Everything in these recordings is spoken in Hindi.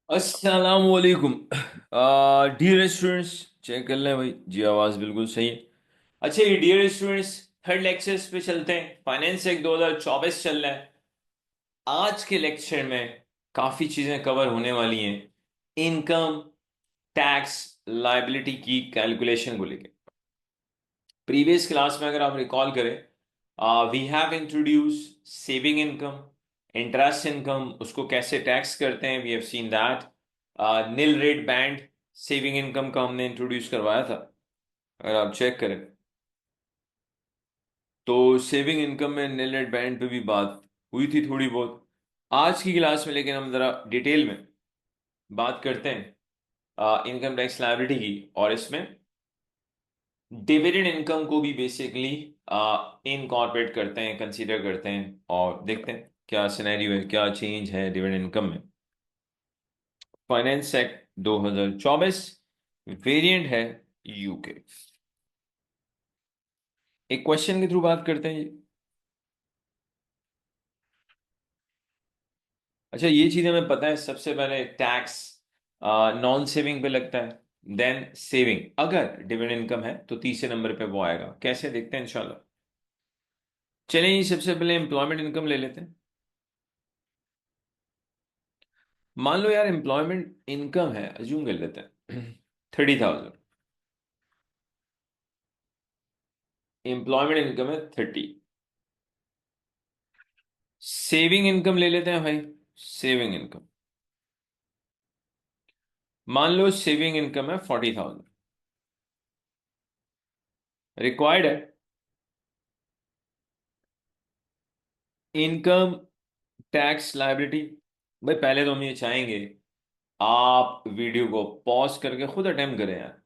अस्सलाम वालेकुम। डियर स्टूडेंट्स, चेक कर लें भाई जी, आवाज़ बिल्कुल सही है। अच्छा ये डियर स्टूडेंट्स, थर्ड लेक्चर्स पे चलते हैं। फाइनेंस एक 2024 चल रहा है। आज के लेक्चर में काफ़ी चीज़ें कवर होने वाली हैं। इनकम टैक्स लाइबिलिटी की कैलकुलेशन को लेकर प्रीवियस क्लास में अगर आप रिकॉल करें, we have introduce saving income, interest income, उसको कैसे टैक्स करते हैं, we have seen that. Nil rate band saving income का हमने इंट्रोड्यूस करवाया था, अगर आप चेक करें तो सेविंग इनकम में निल रेट बैंड पे भी बात हुई थी थोड़ी बहुत। आज की क्लास में लेकिन हम जरा डिटेल में बात करते हैं इनकम टैक्स लायबिलिटी की, और इसमें डिविडेंड इनकम को भी बेसिकली इनकॉर्पोरेट करते हैं, कंसीडर करते हैं, और देखते हैं क्या सिनेरियो है, क्या चेंज है डिविडेंड इनकम में। फाइनेंस एक्ट 2024 वेरिएंट है यूके। एक क्वेश्चन के थ्रू बात करते हैं जी। अच्छा ये चीजें हमें पता है, सबसे पहले टैक्स नॉन सेविंग पे लगता है, देन सेविंग। अगर डिविडेंड इनकम है तो तीसरे नंबर पे वो आएगा। कैसे देखते हैं इंशाल्लाह। चलिए जी, सबसे पहले एम्प्लॉयमेंट इनकम ले लेते हैं। मान लो यार एम्प्लॉयमेंट इनकम है, अज्यूम कर लेते हैं 30,000। एम्प्लॉयमेंट इनकम है 30। सेविंग इनकम ले लेते हैं भाई। सेविंग इनकम, मान लो सेविंग इनकम है 40,000। रिक्वायर्ड है इनकम टैक्स लायबिलिटी। भाई पहले तो हम ये चाहेंगे आप वीडियो को पॉज करके खुद अटेम्प्ट करें यार।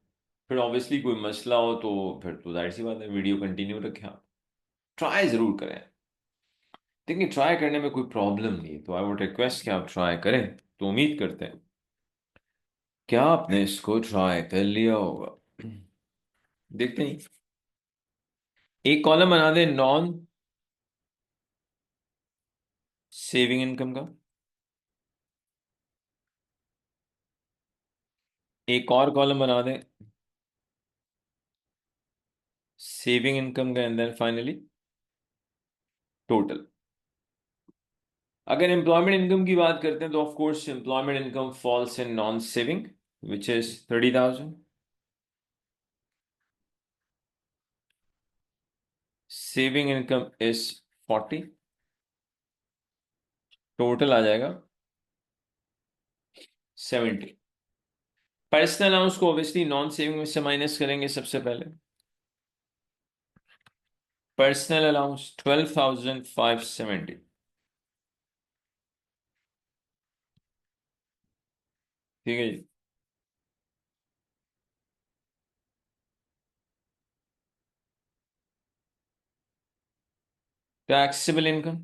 फिर ऑब्वियसली कोई मसला हो तो फिर तो जाहिर सी बात है वीडियो कंटिन्यू रखें, आप ट्राई जरूर करें। देखिए ट्राई करने में कोई प्रॉब्लम नहीं है, तो आई वुड रिक्वेस्ट कि आप ट्राई करें। तो उम्मीद करते हैं क्या आपने इसको ट्राई कर लिया होगा। देखते हैं। एक कॉलम बना दें नॉन सेविंग इनकम का, एक और कॉलम बना दें सेविंग इनकम के अंदर, फाइनली टोटल। अगर एम्प्लॉयमेंट इनकम की बात करते हैं तो of course employment income falls in non saving which is 30,000। Saving income is 40। Total आ जाएगा 70। पर्सनल अलाउंस को ऑब्वियसली नॉन सेविंग में से माइनस करेंगे सबसे पहले। Personal allowance 12,570। ठीक है जी। टैक्सेबल इनकम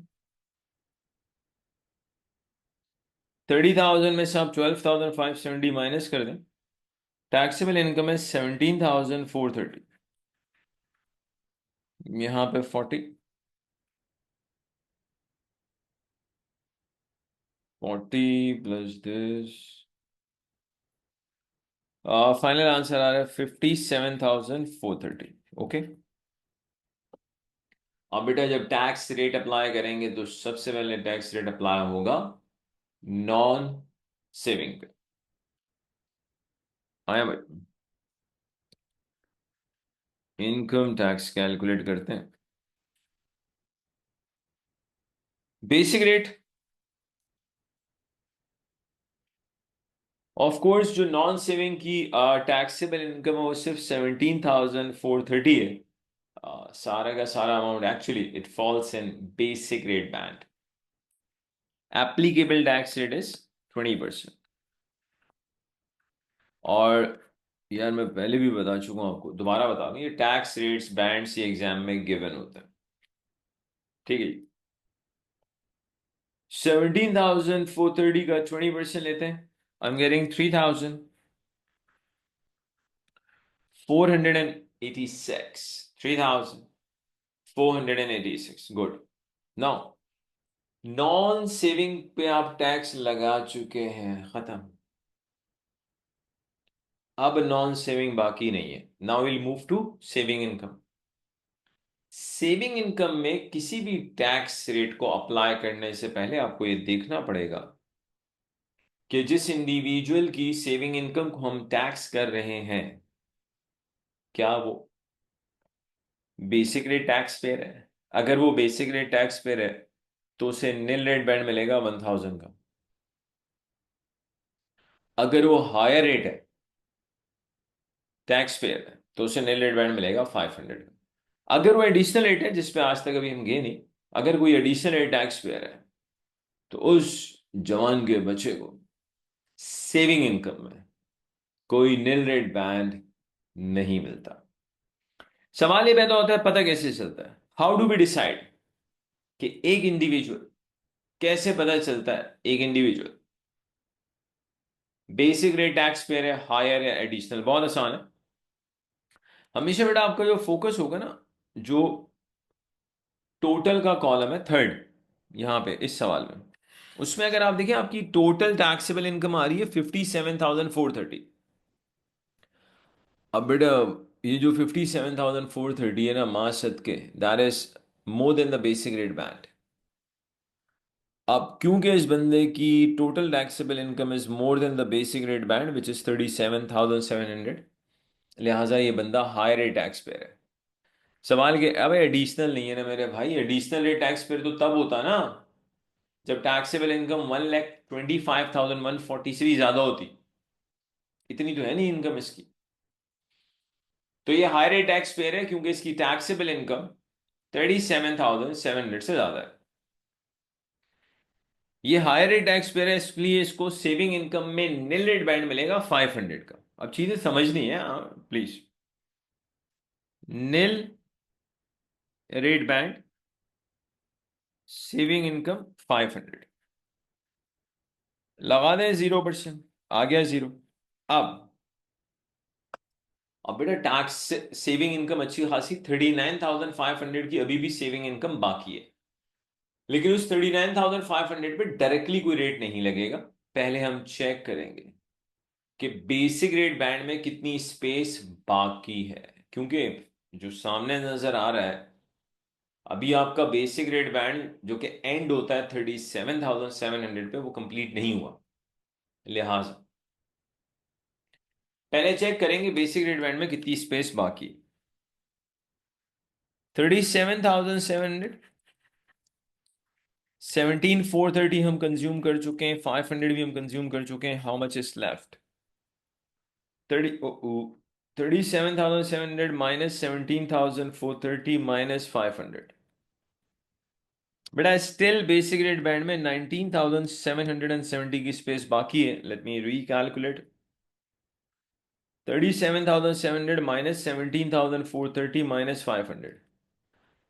30,000 में से आप 12,570 माइनस कर दें। टैक्सेबल इनकम है 17,430। यहाँ पे 40। 40 प्लस दिस, फाइनल आंसर आ रहा है 57,430। ओके। अब बेटा जब टैक्स रेट अप्लाई करेंगे तो सबसे पहले टैक्स रेट अप्लाई होगा नॉन सेविंग पे। आया भाई, इनकम टैक्स कैलकुलेट करते हैं। बेसिक रेट ऑफ कोर्स जो नॉन सेविंग की टैक्सेबल इनकम है वो सिर्फ 17,430 है। सारा का सारा amount actually it falls in basic rate band. Applicable tax rate is 20%। और यार मैं पहले भी बता चुका हूं आपको, दोबारा बता दूं, ये टैक्स रेट्स बैंड्स ये एग्जाम में गिवन होते हैं। ठीक है जी। 17,430 का 20% लेते हैं, I am getting 3,486। 3,486, good. Now non saving पे आप टैक्स लगा चुके हैं, खत्म। अब नॉन सेविंग बाकी नहीं है। Now will move to saving income. Saving income में किसी भी टैक्स रेट को अप्लाई करने से पहले आपको ये देखना पड़ेगा कि जिस इंडिविजुअल की सेविंग इनकम को हम टैक्स कर रहे हैं, क्या वो बेसिक रेट टैक्स पेयर है। अगर वो बेसिक रेट टैक्स पेयर है तो उसे निल रेट बैंड मिलेगा 1000 का। अगर वो हायर रेट है, टैक्स पेयर है, तो उसे निल रेट बैंड मिलेगा 500 का। अगर वो एडिशनल रेट है, जिसपे आज तक अभी हम गए नहीं, अगर कोई एडिशनल रेट टैक्स पेयर है तो उस जवान के बच्चे को सेविंग इनकम में कोई निल रेट बैंड नहीं मिलता। सवाल ये पैदा होता है, पता कैसे चलता है? हाउ डू वी डिसाइड कि एक इंडिविजुअल, कैसे पता चलता है एक individual basic rate tax payer है, हायर या एडिशनल? बहुत आसान है। हमेशा बेटा आपका जो फोकस होगा ना, जो टोटल का कॉलम है थर्ड, यहां पे इस सवाल में, उसमें अगर आप देखिए आपकी टोटल टैक्सेबल इनकम आ रही है 57,430। अब बेटा ये जो 57,430 है ना, माँ सदके, that is more than the basic rate band. अब क्योंकि इस बंदे की total taxable income is more than the basic rate band which is 37,700, लिहाजा ये बंदा हायर रेट टैक्स पेयर है। सवाल के अब एडिशनल नहीं है ना मेरे भाई, एडिशनल रेट टैक्स पेयर तो तब होता ना जब टैक्सेबल इनकम 1,25,140 से भी ज्यादा होती। इतनी तो है नहीं इनकम इसकी। तो ये हायर रेट टैक्स पेयर है क्योंकि इसकी टैक्सेबल इनकम 37,700 से ज्यादा है। ये हायर रेट टैक्स पेयर है, इसलिए इसको सेविंग इनकम में निल रेट बैंड मिलेगा 500 का। अब चीजें समझनी है please. Nil rate band, saving income 500, लगा दें 0%, आ गया जीरो। अब अब बेटा टैक्स सेविंग इनकम अच्छी खासी 39,500 की अभी भी सेविंग इनकम बाकी है, लेकिन उस 39,500 पे डायरेक्टली कोई रेट नहीं लगेगा। पहले हम चेक करेंगे कि बेसिक रेट बैंड में कितनी स्पेस बाकी है, क्योंकि जो सामने नजर आ रहा है अभी आपका बेसिक रेट बैंड जो कि एंड होता है 37,700 पे, वो कंप्लीट नहीं हुआ। लिहाजा पहले चेक करेंगे बेसिक रेट बैंड में कितनी स्पेस बाकी। 37,700, 17,430 हम कंज्यूम कर चुके हैं, 500 भी हम कंज्यूम कर चुके हैं। How much is left? 37,700 minus 17,430 minus 500। बेटा स्टिल बेसिक रेट बैंड में 19,770 की स्पेस बाकी है। Let me recalculate. 37,700 minus 17,430 minus 500,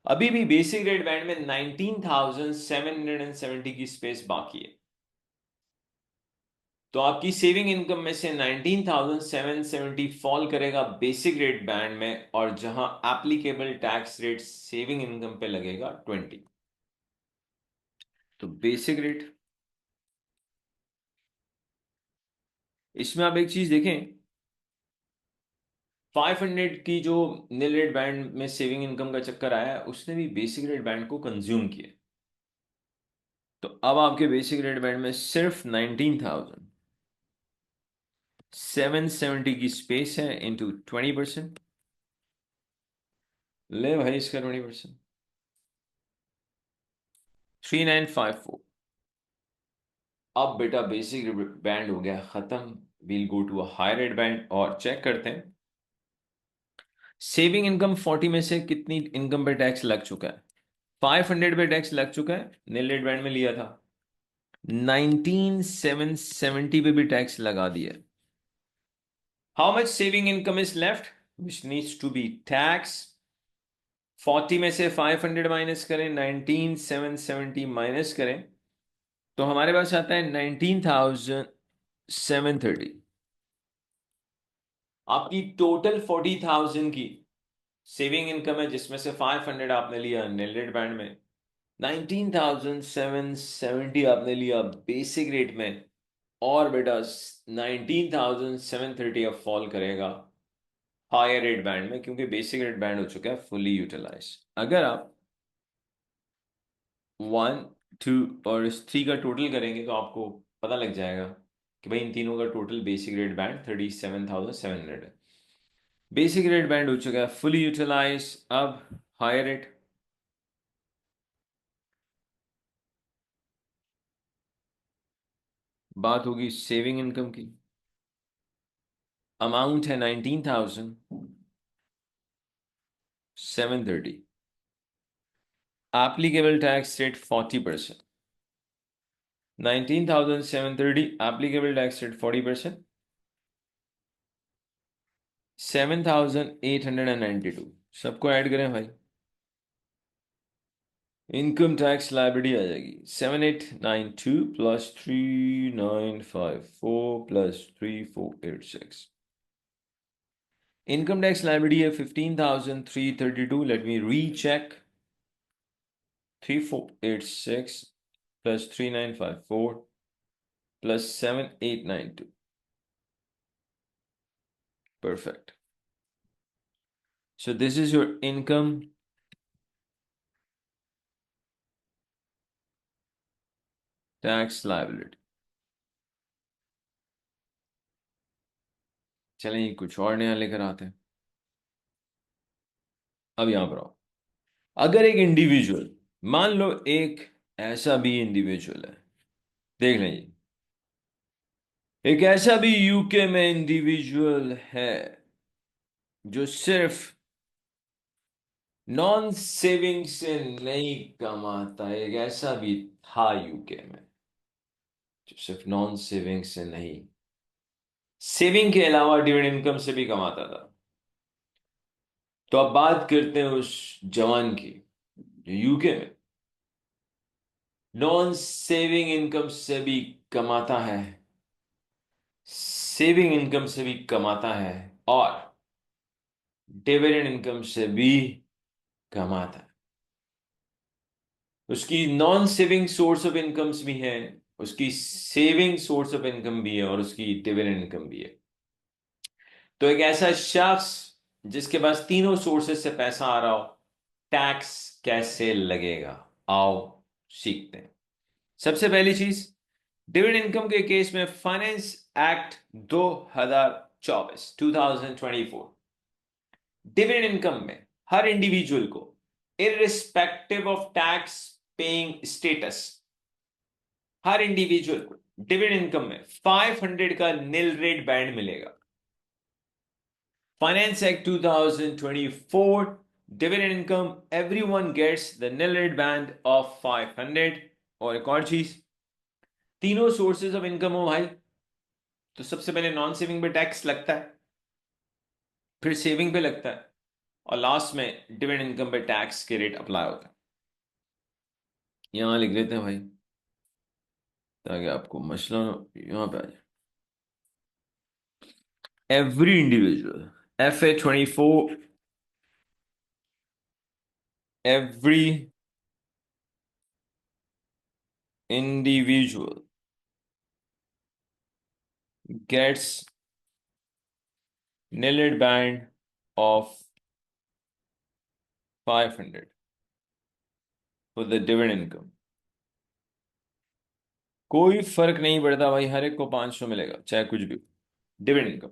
अभी भी बेसिक रेट बैंड में 19,770 की स्पेस बाकी है। तो आपकी सेविंग इनकम में से 19,770 फॉल करेगा बेसिक रेट बैंड में, और जहां applicable tax rate saving income पे लगेगा 20। तो बेसिक रेट, इसमें आप एक चीज देखें, 500 की जो निल रेट बैंड में सेविंग इनकम का चक्कर आया है, उसने भी बेसिक रेट बैंड को कंज्यूम किया। तो अब आपके बेसिक रेट बैंड में सिर्फ 19,770 की स्पेस है इंटू 20%। ले भाई इसका 20%, 3954। अब बेटा बेसिक बैंड हो गया खत्म। We'll go to a higher rate band और चेक करते हैं सेविंग इनकम 40 में से कितनी इनकम पे टैक्स लग चुका है। 500 पे टैक्स लग चुका है, नील रेट बैंड में लिया था। 19,770 पे भी टैक्स लगा दिया। How much saving income is left which needs to be tax? 40 में से 500 माइनस करें, 19,770 माइनस करें, तो हमारे पास आता है 19,730। आपकी टोटल 40,000 की सेविंग इनकम है, जिसमें से 500 आपने लिया निल रेट बैंड में, 19,770 आपने लिया बेसिक रेट में, और बेटा 19,730 अब फॉल करेगा हायर रेट बैंड में, क्योंकि बेसिक रेट बैंड हो चुका है फुली यूटिलाइज। अगर आप 1, 2 और इस 3 का टोटल करेंगे तो आपको पता लग जाएगा कि भाई इन तीनों का टोटल बेसिक रेट बैंड 37,700 है। बेसिक रेट बैंड हो चुका है फुली यूटिलाइज। अब हायर रेट, बात होगी सेविंग इनकम की। अमाउंट है 19,730। Applicable tax rate 40%। 19,730 applicable tax rate 40%। 7,892 सबको ऐड करें भाई, इनकम टैक्स लाइबिलिटी आ जाएगी 7,892 plus 3,954 plus 3,486। Income tax liability है 15,332। Let me recheck. 3,486 plus 3,954 plus 7,892. Perfect. So this is your income tax liability. चलिए कुछ और नया लेकर आते हैं। अब यहां पर आओ। अगर एक इंडिविजुअल, मान लो एक ऐसा भी इंडिविजुअल है, देख लें, एक ऐसा भी यूके में इंडिविजुअल है जो सिर्फ नॉन सेविंग से नहीं कमाता, एक ऐसा भी था यूके में जो सिर्फ नॉन सेविंग से नहीं, सेविंग के अलावा डिविडेंड इनकम से भी कमाता था। तो अब बात करते हैं उस जवान की जो यूके में नॉन सेविंग इनकम से भी कमाता है, सेविंग इनकम से भी कमाता है और डिविडेंड इनकम से भी कमाता है। उसकी non saving source of incomes भी है, उसकी सेविंग सोर्स ऑफ इनकम भी है और उसकी डिविडेंड इनकम भी है। तो एक ऐसा शख्स जिसके पास तीनों सोर्सेस से पैसा आ रहा हो, टैक्स कैसे लगेगा, आओ सीखते हैं। सबसे पहली चीज, डिविडेंड इनकम के केस में फाइनेंस एक्ट 2024 डिविडेंड इनकम में हर इंडिविजुअल को irrespective of tax paying status, हर इंडिविजुअल को डिविडेंड इनकम में 500 का निल रेट बैंड मिलेगा। Finance act 2024 dividend income everyone gets the nil rate band of 500। और एक और चीज, तीनों सोर्सेज ऑफ इनकम हो भाई तो सबसे पहले नॉन सेविंग पे टैक्स लगता है, फिर सेविंग पे लगता है और लास्ट में डिविडेंड इनकम पे टैक्स के रेट अप्लाई होता है। यहां लिख लेते हैं भाई ताकि आपको मसला यहां पे आ जाए। Every individual, FA 24, every individual gets niled band of 500 for the dividend income। कोई फर्क नहीं पड़ता भाई, हर एक को 500 मिलेगा चाहे कुछ भी डिविडेंड इनकम।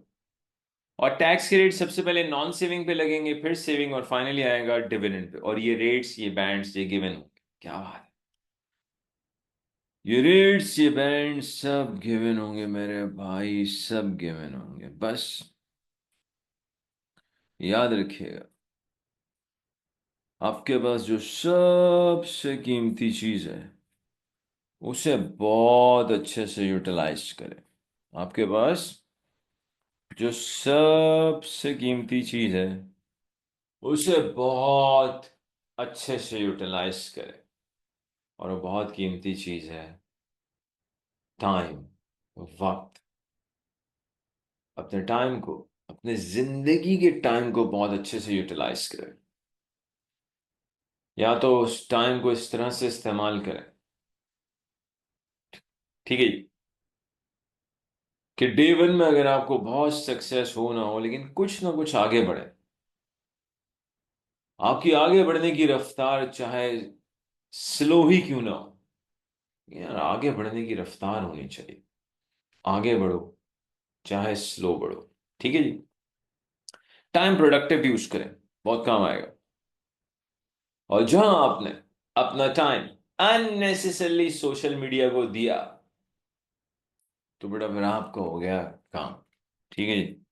और टैक्स के रेट सबसे पहले नॉन सेविंग पे लगेंगे, फिर सेविंग और फाइनली आएगा डिविडेंड पे। और ये रेट्स, ये बैंड्स, ये गिवन होंगे। क्या बात है, ये रेट्स, ये बैंड्स सब गिवन होंगे मेरे भाई, सब गिवन होंगे। बस याद रखिएगा, आपके पास जो सबसे कीमती चीज है उसे बहुत अच्छे से यूटिलाइज करें। आपके पास जो सबसे कीमती चीज है उसे बहुत अच्छे से यूटिलाइज करें। और वो बहुत कीमती चीज है टाइम, वक्त। अपने टाइम को, अपने जिंदगी के टाइम को बहुत अच्छे से यूटिलाइज करें। या तो उस टाइम को इस तरह से इस्तेमाल करें, ठीक है जी, कि डे वन में अगर आपको बहुत सक्सेस हो ना हो, लेकिन कुछ ना कुछ आगे बढ़े, आपकी आगे बढ़ने की रफ्तार चाहे स्लो ही क्यों ना हो, यार आगे बढ़ने की रफ्तार होनी चाहिए। आगे बढ़ो, चाहे स्लो बढ़ो। ठीक है जी। टाइम प्रोडक्टिव यूज करें, बहुत काम आएगा। और जहां आपने अपना टाइम अननेसेसरली सोशल मीडिया को दिया, तो बेटा फिर आपका हो गया काम। ठीक है जी।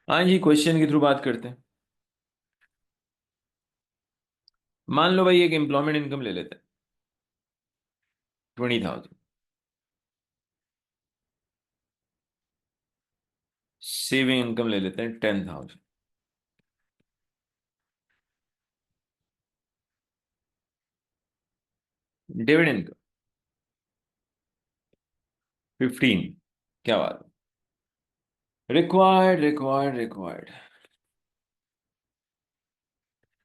हाँ जी, क्वेश्चन के थ्रू बात करते हैं। मान लो भाई एक एम्प्लॉयमेंट इनकम ले लेते हैं 20,000। सेविंग इनकम ले लेते हैं 10,000। Dividend income 15। क्या बात है। Required required required.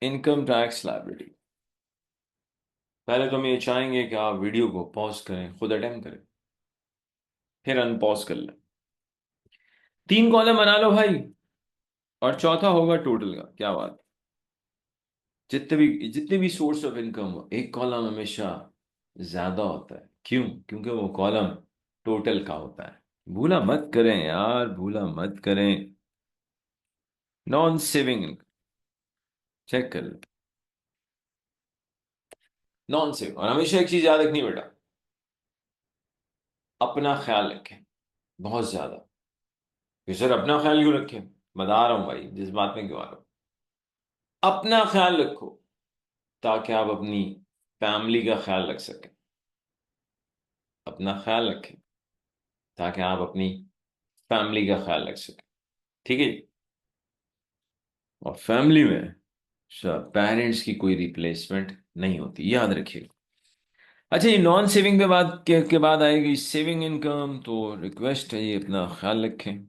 Income tax liability. पहले तो हम ये चाहेंगे कि आप वीडियो को पॉज करें, खुद अटेम्प्ट करें, फिर अनपॉज कर लें। 3 कॉलम बना लो भाई, और चौथा होगा टोटल का। क्या बात। जितने भी सोर्स ऑफ इनकम हो, एक कॉलम हमेशा ज्यादा होता है। क्यों? क्योंकि वो कॉलम टोटल का होता है। भूला मत करें यार, भूला मत करें। नॉन सेविंग इनकम चेक कर लो। नॉन सेविंग, और हमेशा एक चीज याद रखनी बेटा, अपना ख्याल रखें बहुत ज्यादा। कि सर अपना ख्याल क्यों रखें? बता रहा हूं भाई, जिस बात में क्यों आ रहा हूं। अपना ख्याल रखो ताकि आप अपनी फैमिली का ख्याल रख सकें। अपना ख्याल रखें ताकि आप अपनी फैमिली का ख्याल रख सकें। ठीक है जी? और फैमिली में पेरेंट्स की कोई रिप्लेसमेंट नहीं होती, याद रखिएगा। अच्छा, ये नॉन सेविंग पे बात के बाद आएगी सेविंग इनकम। तो रिक्वेस्ट है ये अपना ख्याल रखें।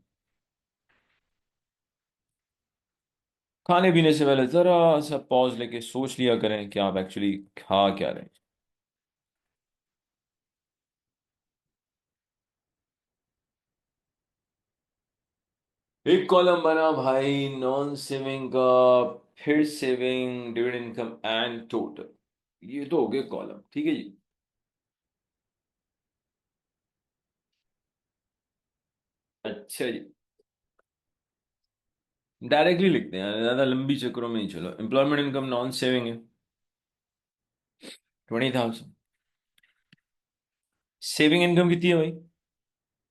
खाने पीने से पहले जरा सा पॉज लेके सोच लिया करें कि आप एक्चुअली खा क्या रहे हैं। एक कॉलम बना भाई नॉन सेविंग का, फिर saving, dividend income and total. ये तो हो गए कॉलम। ठीक है जी। अच्छा जी, डायरेक्टली लिखते हैं, ज्यादा लंबी चक्रों में नहीं। चलो, एम्प्लॉयमेंट इनकम नॉन सेविंग है 20,000। सेविंग इनकम कितनी है भाई?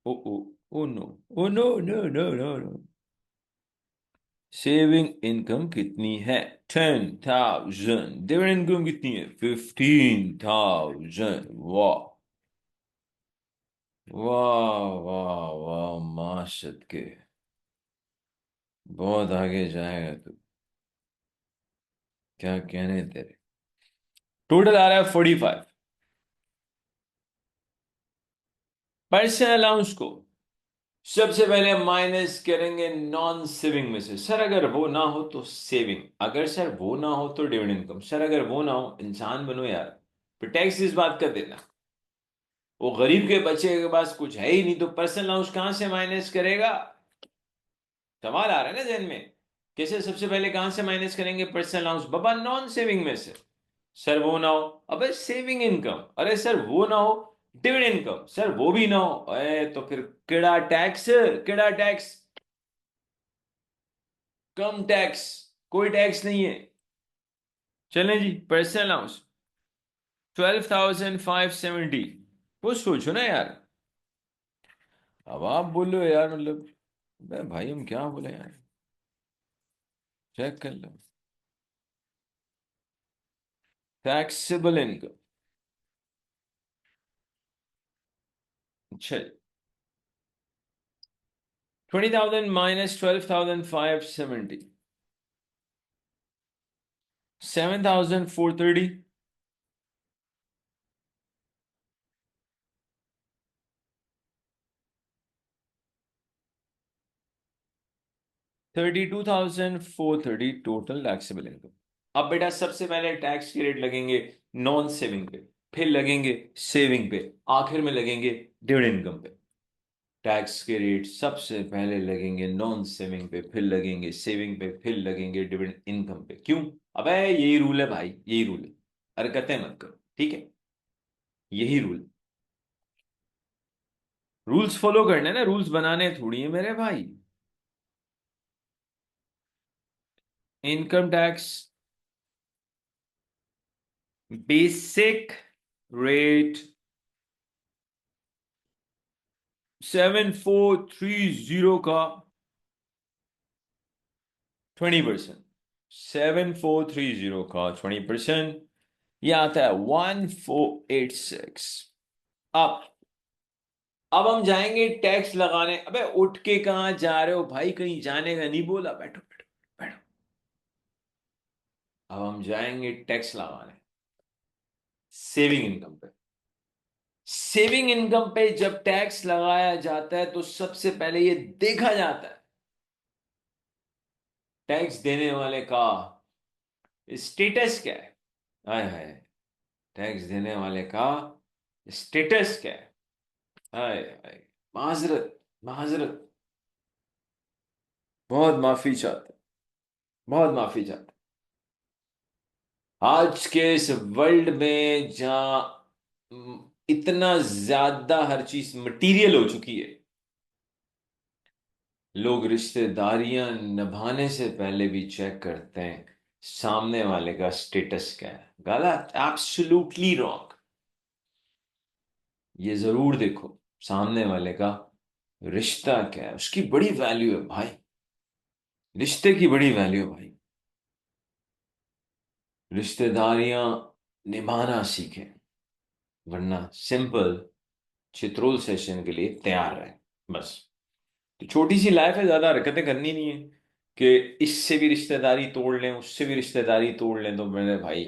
Oh oh oh no, oh no no no no no. Saving income कितनी है? 10,000। डिविडेंड इनकम कितनी है? 15,000। वाह वाह वाह वाह, माशत के बहुत आगे जाएगा तू। क्या कहने तेरे। टोटल आ रहा है 45। पर्सनल अलाउंस को सबसे पहले माइनस करेंगे नॉन सेविंग में से। सर अगर वो ना हो तो सेविंग, अगर सर वो ना हो तो डिविडेंड इनकम, सर अगर वो ना हो, इंसान बनो यार। फिर टैक्स इस बात का देना। वो गरीब के बच्चे के पास कुछ है ही नहीं, तो पर्सनल अलाउंस कहां से माइनस करेगा? सवाल आ रहा है ना जहन में। कैसे? सबसे पहले कहां से माइनस करेंगे पर्सनल अलाउंस? बाबा नॉन सेविंग में से। सर वो ना हो, अबे सेविंग इनकम। अरे सर वो ना हो, डिविडेंड इनकम। सर वो भी ना हो, अरे तो फिर केड़ा टैक्स? केड़ा टैक्स? कम टैक्स। कोई टैक्स नहीं है। चलें जी, पर्सनल अलाउंस 12,570। वो सोचो ना यार। अब आप बोलो यार, मतलब बे भाई हम क्या बोले यार। चेक कर लो। Taxable income. अच्छा, 20,000 माइनस 12,570, 7,430। 32,430 total taxable income. अब बेटा सबसे पहले टैक्स के रेट लगेंगे नॉन सेविंग पे, फिर लगेंगे सेविंग पे, आखिर में लगेंगे डिविडेंड इनकम पे। टैक्स के रेट सबसे पहले लगेंगे नॉन सेविंग पे, फिर लगेंगे सेविंग पे, फिर लगेंगे डिविडेंड इनकम पे। क्यों? अबे यही रूल है भाई, यही रूल है। हरकतें मत करो, ठीक है? यही रूल। रूल्स फॉलो करने ना, रूल्स बनाने थोड़ी है मेरे भाई। इनकम टैक्स बेसिक रेट 7430 का 20%। 7430 का 20%, ये आता है 1486। अब अब हम जाएंगे टैक्स लगाने। अबे उठ के कहां जा रहे हो भाई? कहीं जाने का नहीं बोला? बैठो बैठो बैठो। अब हम जाएंगे टैक्स लगाने सेविंग इनकम पे। सेविंग इनकम पे जब टैक्स लगाया जाता है तो सबसे पहले ये देखा जाता है टैक्स देने वाले का स्टेटस क्या है। हाय हाय, टैक्स देने वाले का स्टेटस क्या है। हाय हाय, माजरत माजरत, बहुत माफी चाहते, बहुत माफी चाहते। आज के इस वर्ल्ड में जहां इतना ज्यादा हर चीज मटीरियल हो चुकी है, लोग रिश्तेदारियां निभाने से पहले भी चेक करते हैं सामने वाले का स्टेटस क्या है। गलत, एब्सोल्युटली रॉन्ग। ये जरूर देखो सामने वाले का रिश्ता क्या है, उसकी बड़ी वैल्यू है भाई। रिश्ते की बड़ी वैल्यू है भाई। रिश्तेदारियां निभाना सीखें, वरना सिंपल चित्रोल सेशन के लिए तैयार रहे बस। तो छोटी सी लाइफ है, ज्यादा हरकतें करनी नहीं है कि इससे भी रिश्तेदारी तोड़ लें, उससे भी रिश्तेदारी तोड़ लें। तो मेरे भाई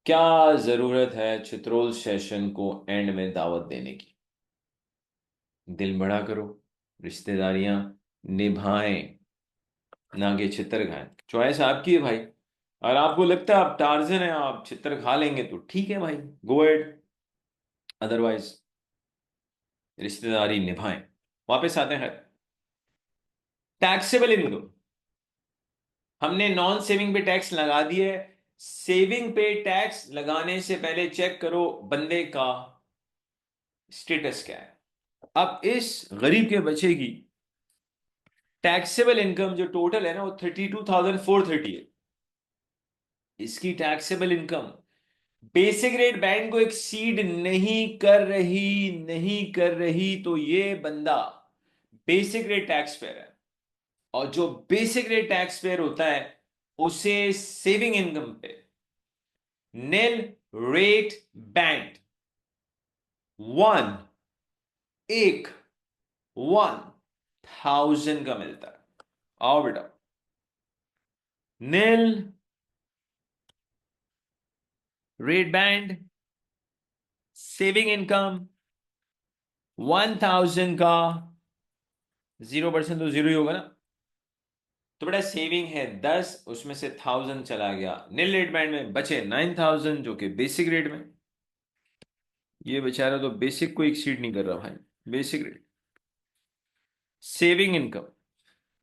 क्या जरूरत है चित्रोल सेशन को एंड में दावत देने की? दिल बड़ा करो, रिश्तेदारियां निभाएं, ना कि चित्र खाएं। चॉइस आपकी है भाई। और आपको लगता है आप टार्जन हैं, आप चित्र खा लेंगे, तो ठीक है भाई, गो एड। अदरवाइज रिश्तेदारी निभाएं। वापस आते हैं टैक्सेबल इनकम। हमने नॉन सेविंग पे टैक्स लगा दिए। सेविंग पे टैक्स लगाने से पहले चेक करो बंदे का स्टेटस क्या है। अब इस गरीब के बच्चे की टैक्सेबल इनकम जो टोटल है ना, वो 32,430 है। इसकी taxable income basic rate band को एक्सीड नहीं कर रही, तो ये बंदा बेसिक रेट टैक्स पेयर है। और जो बेसिक रेट टैक्स पेयर होता है उसे सेविंग इनकम पे निल रेट बैंड वन एक 1000 का मिलता है। आओ बेटा, निल रेट बैंड सेविंग इनकम 1000 का 0% तो जीरो ही होगा ना। तो बेटा सेविंग है 10, उसमें से 1000 चला गया निल रेट बैंड में, बचे 9000 जो कि बेसिक रेट में। ये बेचारा तो बेसिक को एक्सीड नहीं कर रहा भाई। बेसिक रेट सेविंग इनकम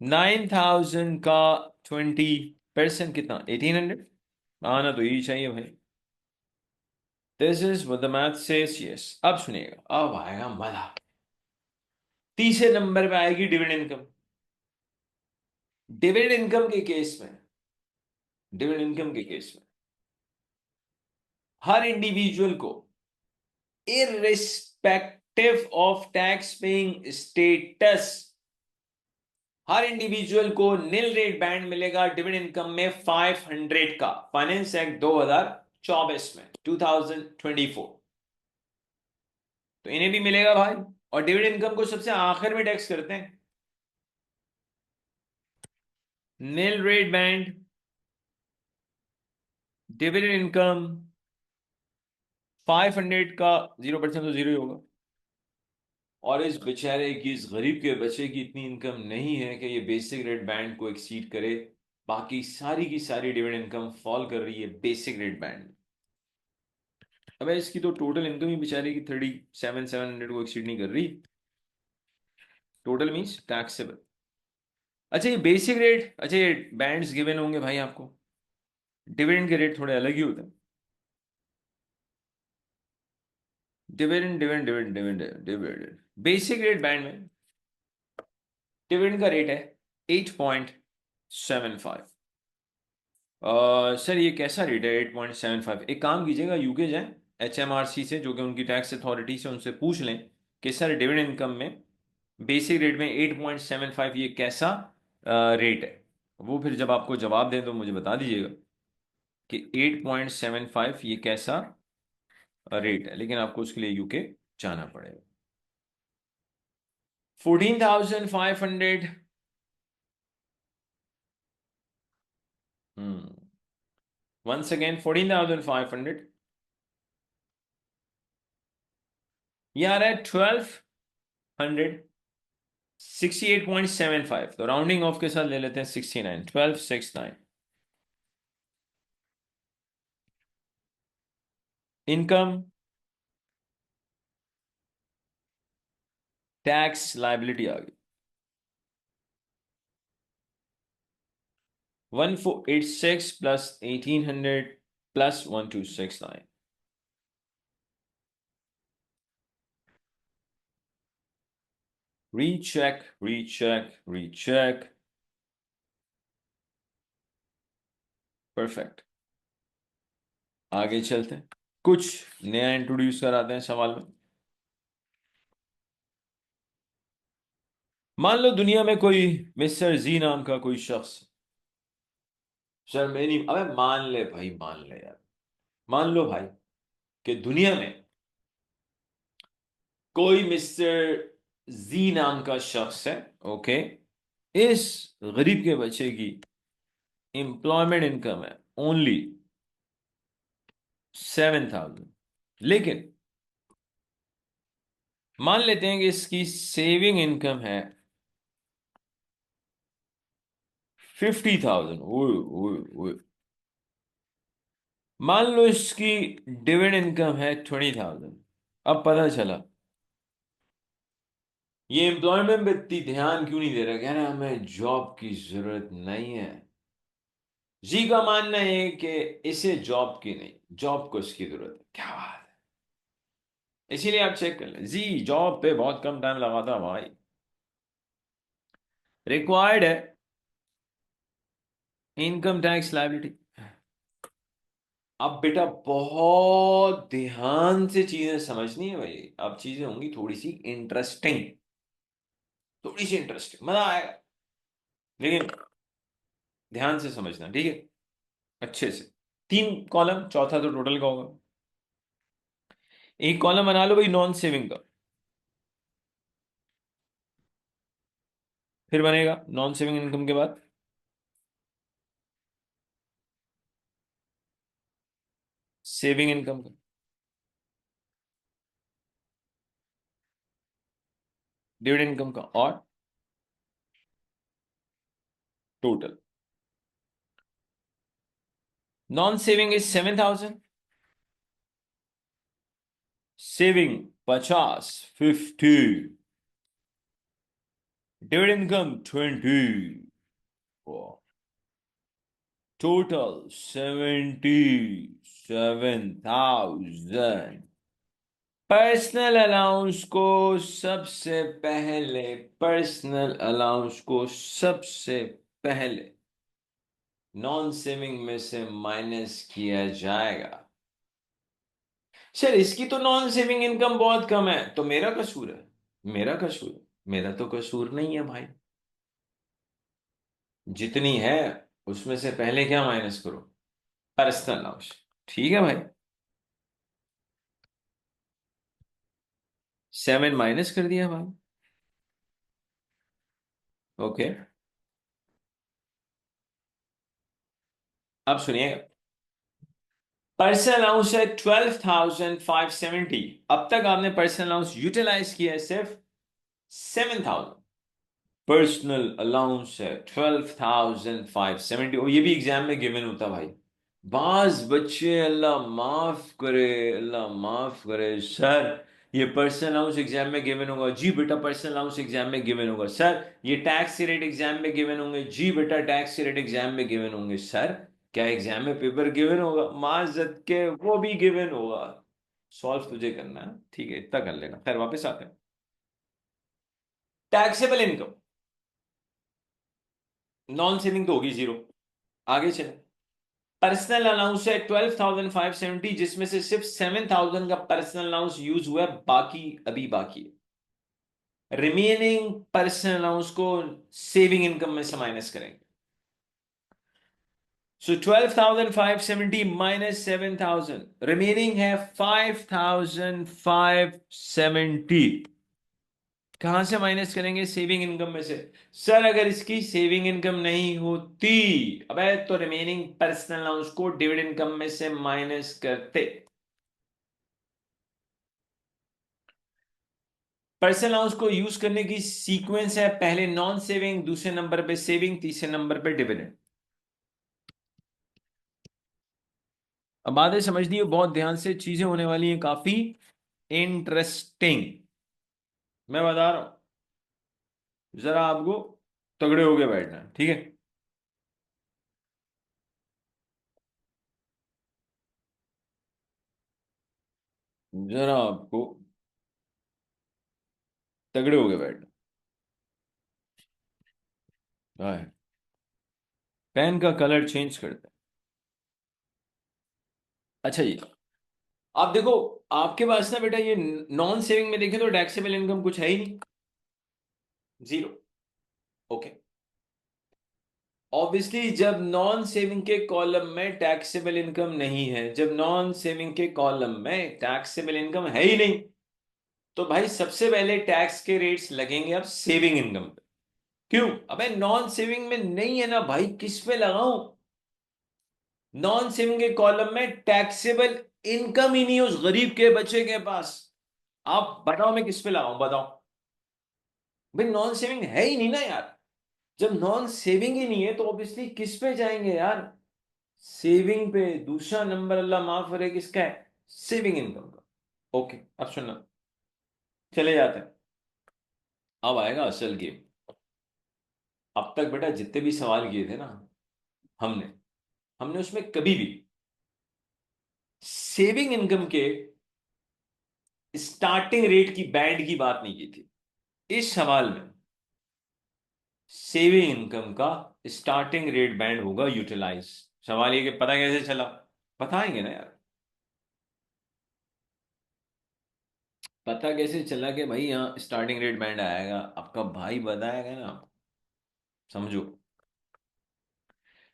9000 का 20% कितना? 1800। आना तो यही चाहिए भाई। This is what the math says. Yes, अब सुनिएगा, अब आएगा मजा। तीसरे नंबर पे आएगी डिविडेंड इनकम। डिविडेंड इनकम के केस में, डिविडेंड इनकम के केस में हर इंडिविजुअल को irrespective of tax paying status, हर इंडिविजुअल को निल रेट बैंड मिलेगा डिविडेंड इनकम में 500 का। फाइनेंस एक्ट 2024 में 2024। तो इन्हें भी मिलेगा भाई। और डिविडेंड इनकम को सबसे आखिर में टैक्स करते हैं। निल रेट बैंड डिविडेंड इनकम 500 का 0% तो जीरो ही होगा। और इस बेचारे की, इस गरीब के बच्चे की इतनी इनकम नहीं है कि ये बेसिक रेट बैंड को एक्सीड करे। बाकी सारी की सारी डिविडेंड इनकम फॉल कर रही है बेसिक रेट बैंड। अब इसकी तो टोटल इनकम ही बेचारे की 37,700 को एक्सीड नहीं कर रही। Total means taxable. अच्छा ये बेसिक रेट, अच्छा ये बैंड्स गिवन होंगे भाई आपको। डिविडेंड के रेट थोड़े अलग ही होते हैं। Dividend dividend dividend dividend dividend basic rate band में डिविडेंड का रेट है 8.75। सर ये कैसा रेट है 8.75? एक काम कीजिएगा, यूके जाएं, HMRC से, जो कि उनकी टैक्स अथॉरिटी से, उनसे पूछ लें कि सर डिविडेंड इनकम में बेसिक रेट में 8.75 ये कैसा रेट है। वो फिर जब आपको जवाब दें तो मुझे बता दीजिएगा कि 8.75 ये कैसा रेट है, लेकिन आपको उसके लिए यूके जाना पड़ेगा। 14,500। Once again 14,500। ये आ रहा है 1268.75, तो राउंडिंग ऑफ के साथ ले लेते हैं 69, 1269। इनकम टैक्स लाइबिलिटी आ गई 1486 plus 1800 plus 1269। Recheck recheck recheck. Perfect. आगे चलते हैं, कुछ नया इंट्रोड्यूस कराते हैं सवाल में। मान लो दुनिया में कोई मिस्टर जी नाम का कोई शख्स। सर मेरी, अबे मान ले भाई, मान ले यार, मान लो भाई कि दुनिया में कोई मिस्टर जी नाम का शख्स है। ओके। इस गरीब के बच्चे की एम्प्लॉयमेंट इनकम है ओनली 7,000, लेकिन मान लेते हैं कि इसकी सेविंग इनकम है 50,000। ओए ओए ओए। मान लो इसकी डिविडेंड इनकम है 20,000। अब पता चला ये एम्प्लॉयमेंट पे इतनी ध्यान क्यों नहीं दे रहा, कह रहा है हमें जॉब की जरूरत नहीं है। जी का मानना है कि इसे जॉब की नहीं, जॉब को इसकी जरूरत है। क्या बात है। इसीलिए आप चेक कर लें, जी जॉब पे बहुत कम टाइम लगाता भाई। रिक्वायर्ड है इनकम टैक्स लायबिलिटी। अब बेटा बहुत ध्यान से चीजें समझनी है भाई, अब चीजें होंगी थोड़ी सी इंटरेस्टिंग, थोड़ी सी इंटरेस्टिंग, मजा आएगा, लेकिन ध्यान से समझना, ठीक है, अच्छे से। 3 कॉलम, चौथा तो टोटल का होगा। एक कॉलम बना लो भाई नॉन सेविंग का, फिर बनेगा नॉन सेविंग इनकम के बाद सेविंग इनकम का, डिविडेंड इनकम का, और total. Non saving is 7,000, saving 50, 50, dividend income 20, total 77,000। Personal allowance को सबसे पहले, पर्सनल अलाउंस को सबसे पहले नॉन सेविंग में से माइनस किया जाएगा। सर इसकी तो नॉन सेविंग इनकम बहुत कम है, तो मेरा कसूर है, मेरा कसूर है। मेरा तो कसूर नहीं है भाई, जितनी है उसमें से पहले क्या माइनस करो, पर्सनल अलाउंस। ठीक है भाई, 7 माइनस कर दिया भाई। ओके, अब सुनिए, पर्सनल अलाउंस है 12,570। अब तक आपने पर्सनल अलाउंस यूटिलाइज किया है सिर्फ 7,000। पर्सनल अलाउंस है 12,570, और ये भी एग्जाम में गिवन होता भाई। बाज बच्चे, अल्लाह माफ करे, अल्लाह माफ करे सर, ये पर्सनल अलाउंस एग्जाम में गिवन होगा जी बेटा, पर्सनल अलाउंस एग्जाम में गिवन होगा सर। ये टैक्स रेट एग्जाम में गिवन होंगे जी बेटा, टैक्स रेट एग्जाम में गिवन होंगे सर। क्या एग्जाम में पेपर गिवन होगा? माजत के वो भी गिवन होगा। सॉल्व तुझे करना है, ठीक है, इतना कर लेना। खैर वापस आते हैं। टैक्सेबल इनकम, नॉन सेविंग तो होगी जीरो। आगे चले। पर्सनल अलाउंस है 12,570, जिसमें से सिर्फ 7,000 का पर्सनल अलाउंस यूज हुआ है, बाकी अभी बाकी है। रिमेनिंग पर्सनल अलाउंस को सेविंग इनकम में से माइनस करेंगे। सो 12,570 माइनस 7,000, रिमेनिंग है 5,570। कहां से माइनस करेंगे? सेविंग इनकम में से। सर अगर इसकी सेविंग इनकम नहीं होती, अबे तो रिमेनिंग पर्सनल अलाउंस को डिविडेंड इनकम में से माइनस करते। पर्सनल अलाउंस को यूज करने की सीक्वेंस है, पहले नॉन सेविंग, दूसरे नंबर पे सेविंग, तीसरे नंबर पे डिविडेंड। अब बातें समझनी है बहुत ध्यान से, चीजें होने वाली हैं काफी इंटरेस्टिंग। मैं बता रहा हूं, जरा आपको तगड़े होके बैठना है, ठीक है। जरा आपको तगड़े होके बैठना है। पेन का कलर चेंज करते हैं। अच्छा जी, आप देखो, आपके पास ना बेटा ये नॉन सेविंग में देखें तो टैक्सेबल इनकम कुछ है ही नहीं, जीरो। ओके। ऑब्वियसली जब नॉन सेविंग के कॉलम में टैक्सेबल इनकम नहीं है, जब नॉन सेविंग के कॉलम में टैक्सेबल इनकम है ही नहीं, तो भाई सबसे पहले टैक्स के रेट्स लगेंगे अब सेविंग इनकम पे। क्यों? अबे नॉन सेविंग में नहीं है ना भाई, किस पे लगाऊं? नॉन सेविंग के कॉलम में टैक्सेबल इनकम ही नहीं है उस गरीब के बच्चे के पास। आप बताओ मैं किस पे लगाऊं, बताओ। भाई नॉन सेविंग है ही नहीं ना यार। जब नॉन सेविंग ही नहीं है तो ऑब्वियसली किस पे जाएंगे यार? सेविंग पे। दूसरा नंबर अल्लाह माफ करे किसका है? सेविंग इनकम का। ओके, अब सुनना, चले जाते हैं। अब आएगा असल गेम। अब तक बेटा जितने भी सवाल किए थे ना हमने हमने उसमें कभी भी सेविंग इनकम के स्टार्टिंग रेट की बैंड की बात नहीं की थी। इस सवाल में सेविंग इनकम का स्टार्टिंग रेट बैंड होगा यूटिलाइज। सवाल ये कि पता कैसे चला? बताएंगे ना यार। पता कैसे चला कि भाई यहाँ स्टार्टिंग रेट बैंड आएगा? आपका भाई बताएगा ना। समझो,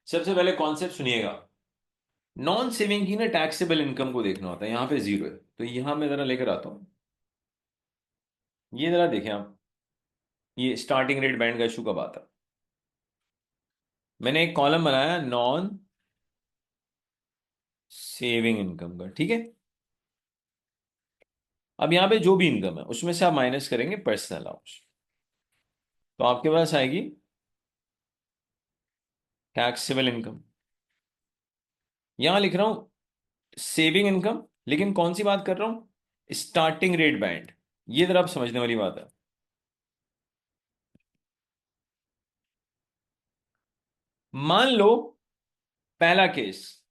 सबसे पहले कॉन्सेप्ट सुनिएगा। नॉन सेविंग की ना टैक्सेबल इनकम को देखना होता है, यहां पे जीरो है, तो यहां मैं जरा लेकर आता हूं। ये जरा देखें आप, ये स्टार्टिंग रेट बैंड का इशू कब आता है? मैंने एक कॉलम बनाया नॉन सेविंग इनकम का, ठीक है। अब यहां पे जो भी इनकम है उसमें से आप माइनस करेंगे पर्सनल अलाउंस, तो आपके पास आएगी टैक्सेबल इनकम। यहां लिख रहा हूं सेविंग इनकम, लेकिन कौन सी बात कर रहा हूं? Starting rate band. ये जरा आप समझने वाली बात है। मान लो पहला केस,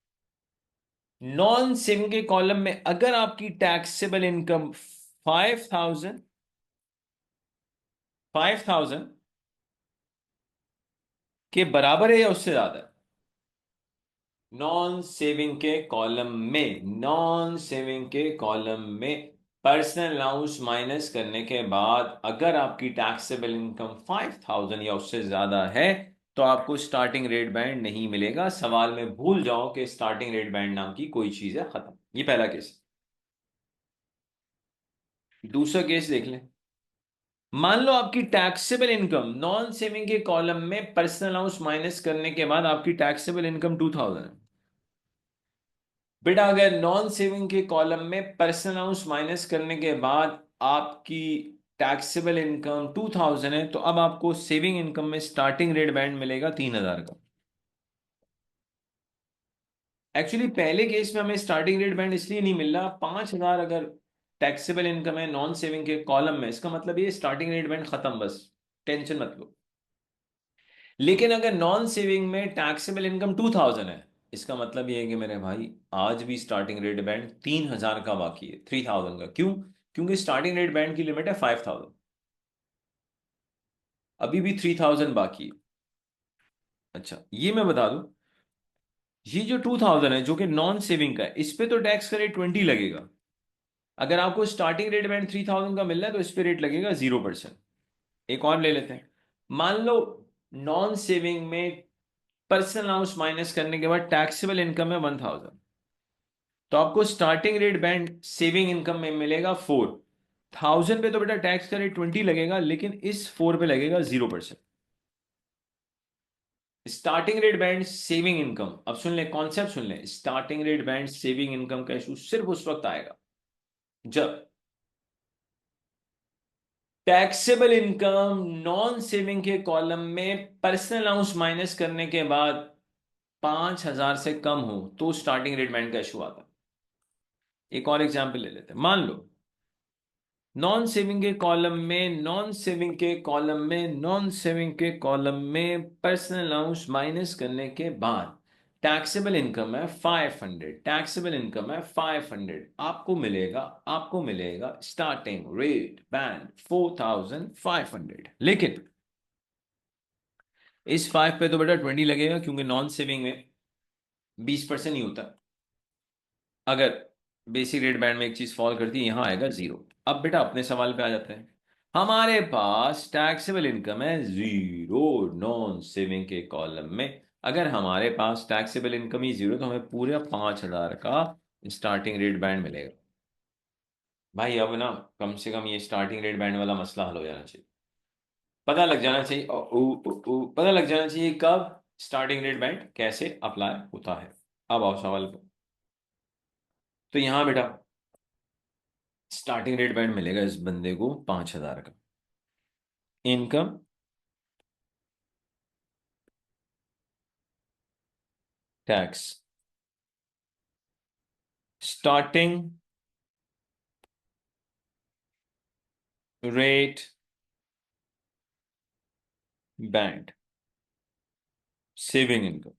नॉन सेविंग के कॉलम में अगर आपकी टैक्सेबल इनकम 5,000 के बराबर है या उससे ज्यादा है, नॉन सेविंग के कॉलम में, नॉन सेविंग के कॉलम में पर्सनल अलाउंस माइनस करने के बाद अगर आपकी टैक्सेबल इनकम 5,000 या उससे ज्यादा है, तो आपको स्टार्टिंग रेट बैंड नहीं मिलेगा। सवाल में भूल जाओ कि स्टार्टिंग रेट बैंड नाम की कोई चीज है, खत्म। ये पहला केस। दूसरा केस देख लें। मान लो आपकी टैक्सेबल इनकम नॉन सेविंग के कॉलम में पर्सनल अलाउंस माइनस करने के बाद आपकी टैक्सेबल इनकम 2,000 है। बेटा अगर नॉन सेविंग के कॉलम में पर्सनल अलाउंस माइनस करने के बाद आपकी टैक्सेबल इनकम 2,000 है, तो अब आपको सेविंग इनकम में स्टार्टिंग रेट बैंड मिलेगा 3,000 का। एक्चुअली पहले केस में हमें स्टार्टिंग रेट बैंड इसलिए नहीं मिल रहा, 5,000 अगर टैक्सेबल इनकम है नॉन सेविंग के कॉलम में, इसका मतलब ये स्टार्टिंग रेट बैंड खत्म, बस टेंशन मत लो। लेकिन अगर नॉन सेविंग में टैक्सेबल इनकम 2000 है, इसका मतलब ये है कि मेरे भाई आज भी स्टार्टिंग रेट बैंड 3000 का बाकी है, 3000 का। क्यों? क्योंकि स्टार्टिंग रेट बैंड की लिमिट है 5000, अभी भी 3000 बाकी है। अच्छा ये मैं बता दूं, ये जो 2000 है जो कि नॉन सेविंग का है, इस पे तो टैक्स का रेट 20 लगेगा। अगर आपको स्टार्टिंग रेट बैंड 3000 का मिल रहा है तो इस पे रेट लगेगा 0%। एक और ले लेते हैं। मान लो नॉन सेविंग में पर्सनल अलाउंस माइनस करने के बाद टैक्सेबल इनकम है 1000, तो आपको starting rate band saving income में मिलेगा 4000 पे तो बेटा टैक्स का रेट 20 लगेगा, लेकिन इस 4 पे लगेगा 0%। Starting rate band saving income, अब सुन ले कॉन्सेप्ट सुन ले, starting rate band saving income का इशू सिर्फ उस वक्त आएगा जब टैक्सेबल इनकम नॉन सेविंग के कॉलम में पर्सनल अलाउंस माइनस करने के बाद 5000 से कम हो, तो स्टार्टिंग रेट बैंड का इशू आता है। एक और एग्जांपल ले लेते हैं। मान लो नॉन सेविंग के कॉलम में पर्सनल अलाउंस माइनस करने के बाद टैक्सेबल इनकम है 500, टैक्सेबल इनकम है 500, आपको मिलेगा स्टार्टिंग रेट बैंड 4500। लेकिन इस 5 पे तो बेटा 20 लगेगा, क्योंकि नॉन सेविंग में 20% ही होता। अगर बेसिक रेट बैंड में एक चीज फॉल करती है, यहां आएगा 0। अब बेटा अपने सवाल पे आ जाते हैं। हमारे पास टैक्सेबल इनकम है 0 नॉन सेविंग के कॉलम में। अगर हमारे पास टैक्सेबल इनकम ही 0, तो हमें पूरे 5000 का स्टार्टिंग रेट बैंड मिलेगा। भाई अब ना कम से कम ये स्टार्टिंग रेट बैंड वाला मसला हल हो जाना चाहिए। पता लग जाना चाहिए पता लग जाना चाहिए कब स्टार्टिंग रेट बैंड कैसे अप्लाई होता है। अब आओ सवाल पे। तो यहां बेटा स्टार्टिंग रेट बैंड मिलेगा इस बंदे को 5000 का। Income tax starting rate band saving income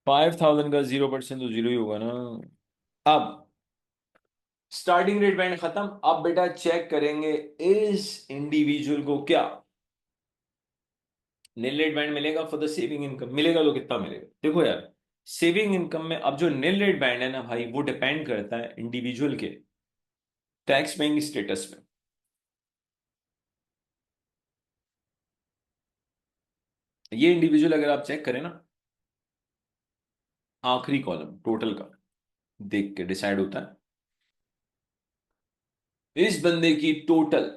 5000 का 0% तो 0 ही होगा ना। अब स्टार्टिंग रेट बैंड खत्म। अब बेटा चेक करेंगे इस इंडिविजुअल को क्या निल रेट बैंड मिलेगा फॉर द सेविंग इनकम। मिलेगा तो कितना मिलेगा? देखो यार, सेविंग इनकम में अब जो निल रेट बैंड है ना भाई, वो डिपेंड करता है इंडिविजुअल के टैक्स पेइंग स्टेटस पे। ये इंडिविजुअल अगर आप चेक करें ना, आखिरी कॉलम टोटल का देख के डिसाइड होता है। इस बंदे की टोटल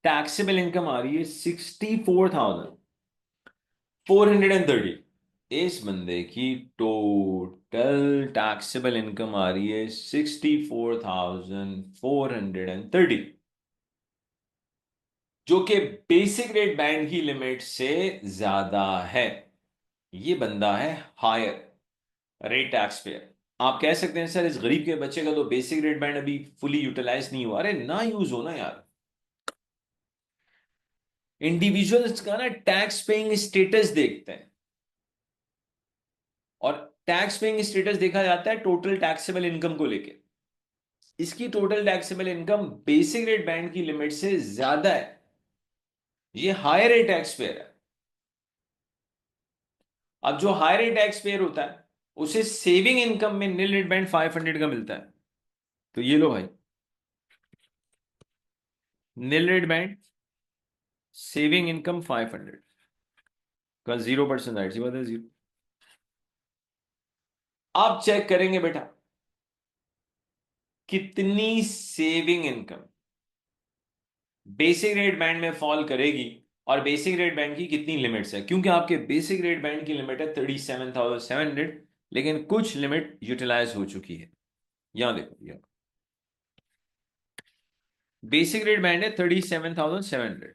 टैक्सेबल इनकम आ रही है 64,430। इस बंदे की टोटल टैक्सेबल इनकम आ रही है 64,430, जो कि बेसिक रेट बैंड की लिमिट से ज्यादा है। ये बंदा है हायर रेट टैक्स पेयर। आप कह सकते हैं सर इस गरीब के बच्चे का तो बेसिक रेट बैंड अभी फुली यूटिलाइज नहीं हुआ। अरे ना यूज हो ना यार, इंडिविजुअल्स का ना टैक्स पेइंग स्टेटस देखते हैं, और टैक्स पेइंग स्टेटस देखा जाता है टोटल टैक्सेबल इनकम को लेके। इसकी total taxable income basic rate band की लिमिट से ज्यादा है, ये हायर रेट टैक्स पेयर है। अब जो हायर रेट टैक्स पेयर होता है उसे सेविंग इनकम में निल रेट बैंड 500 का मिलता है। तो ये लो भाई, निल रेट बैंड सेविंग इनकम 500 का 0%, जाहिर सी बात है 0। आप चेक करेंगे बेटा कितनी saving income basic rate band में फॉल करेगी, और बेसिक रेट बैंड की कितनी लिमिट्स है। क्योंकि आपके बेसिक रेट बैंड की लिमिट है 37,700, लेकिन कुछ लिमिट यूटिलाइज हो चुकी है। यहां देखो, यहां बेसिक रेट बैंड है 37,700,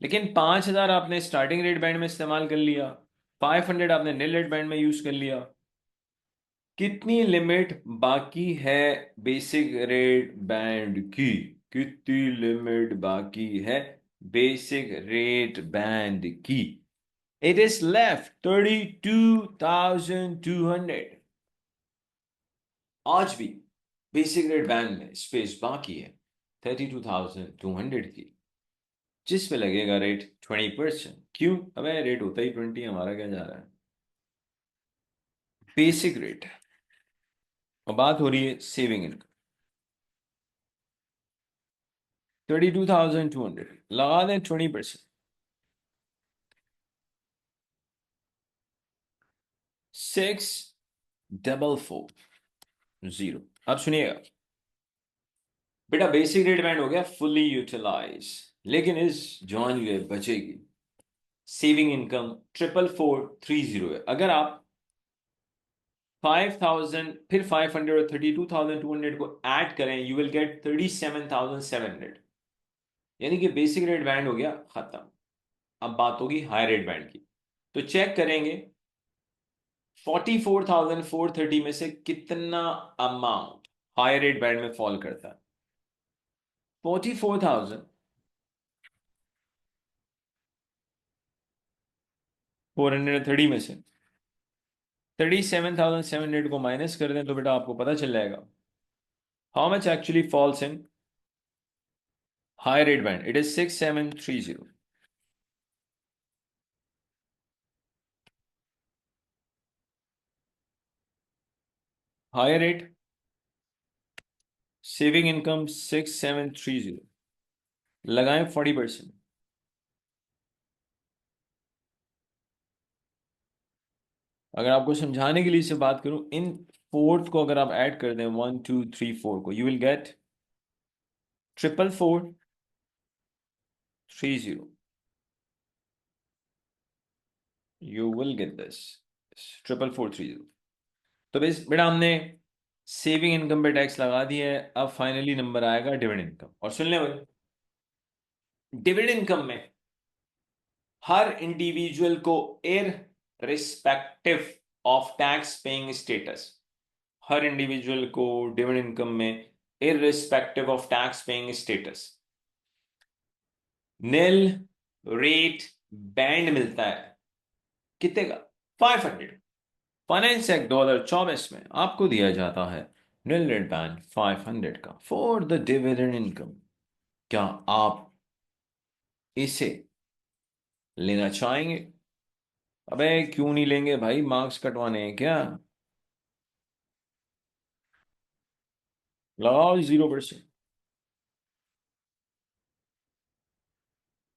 लेकिन 5000 आपने स्टार्टिंग रेट बैंड में इस्तेमाल कर लिया, 500 आपने निल रेट बैंड में यूज कर लिया। कितनी लिमिट बाकी है बेसिक रेट बैंड की? कितनी लिमिट बाकी है बेसिक रेट बैंड की? It is left 32,200। आज भी बेसिक रेट बैंड में स्पेस बाकी है 32,200 की, जिस पे लगेगा रेट 20%। क्यों? अबे रेट होता ही 20, हमारा क्या जा रहा है? Basic rate. और बात हो रही है सेविंग इनकम। 32,200 लगा दें 20%। 6440। अब सुनिएगा बेटा, बेसिक रेट बैंड हो गया फुल्ली यूटिलाइज, लेकिन इस जॉन ये बचेगी सेविंग इनकम 4440 है। अगर आप 5000 फिर 500 और 32,200 को ऐड करें, यू विल गेट 37,700। यानी कि बेसिक रेट बैंड हो गया खत्म। अब बात होगी हाई रेट बैंड की। तो चेक करेंगे 44,430 में से कितना अमाउंट हाई रेट बैंड में फॉल करता है। 44,430 में से 37,700 को माइनस कर दें तो बेटा आपको पता चल जाएगा how much actually falls in high rate band. It is 6730। High rate saving income 6730, लगाएं 40%। अगर आपको समझाने के लिए से बात करूं, इन फोर्थ को अगर आप ऐड कर दें 1 2 3 4 को, you will get 44,430। You will get this 44,430। तो बस बेटा हमने सेविंग इनकम पे टैक्स लगा दिया है। अब फाइनली नंबर आएगा डिविडेंड इनकम। और सुन ले भाई, डिविडेंड इनकम में हर इंडिविजुअल को irrespective of tax paying status, हर इंडिविजुअल को डिविडेंड इनकम में irrespective of tax paying status nil rate band मिलता है। कितने का? 500। फाइनेंस एक्ट 2024 में आपको दिया जाता है नील रेट बैंड 500 का फॉर द डिविडेंड इनकम। क्या आप इसे लेना चाहेंगे? अबे क्यों नहीं लेंगे भाई, मार्क्स कटवाने हैं क्या? लगाओ 0%।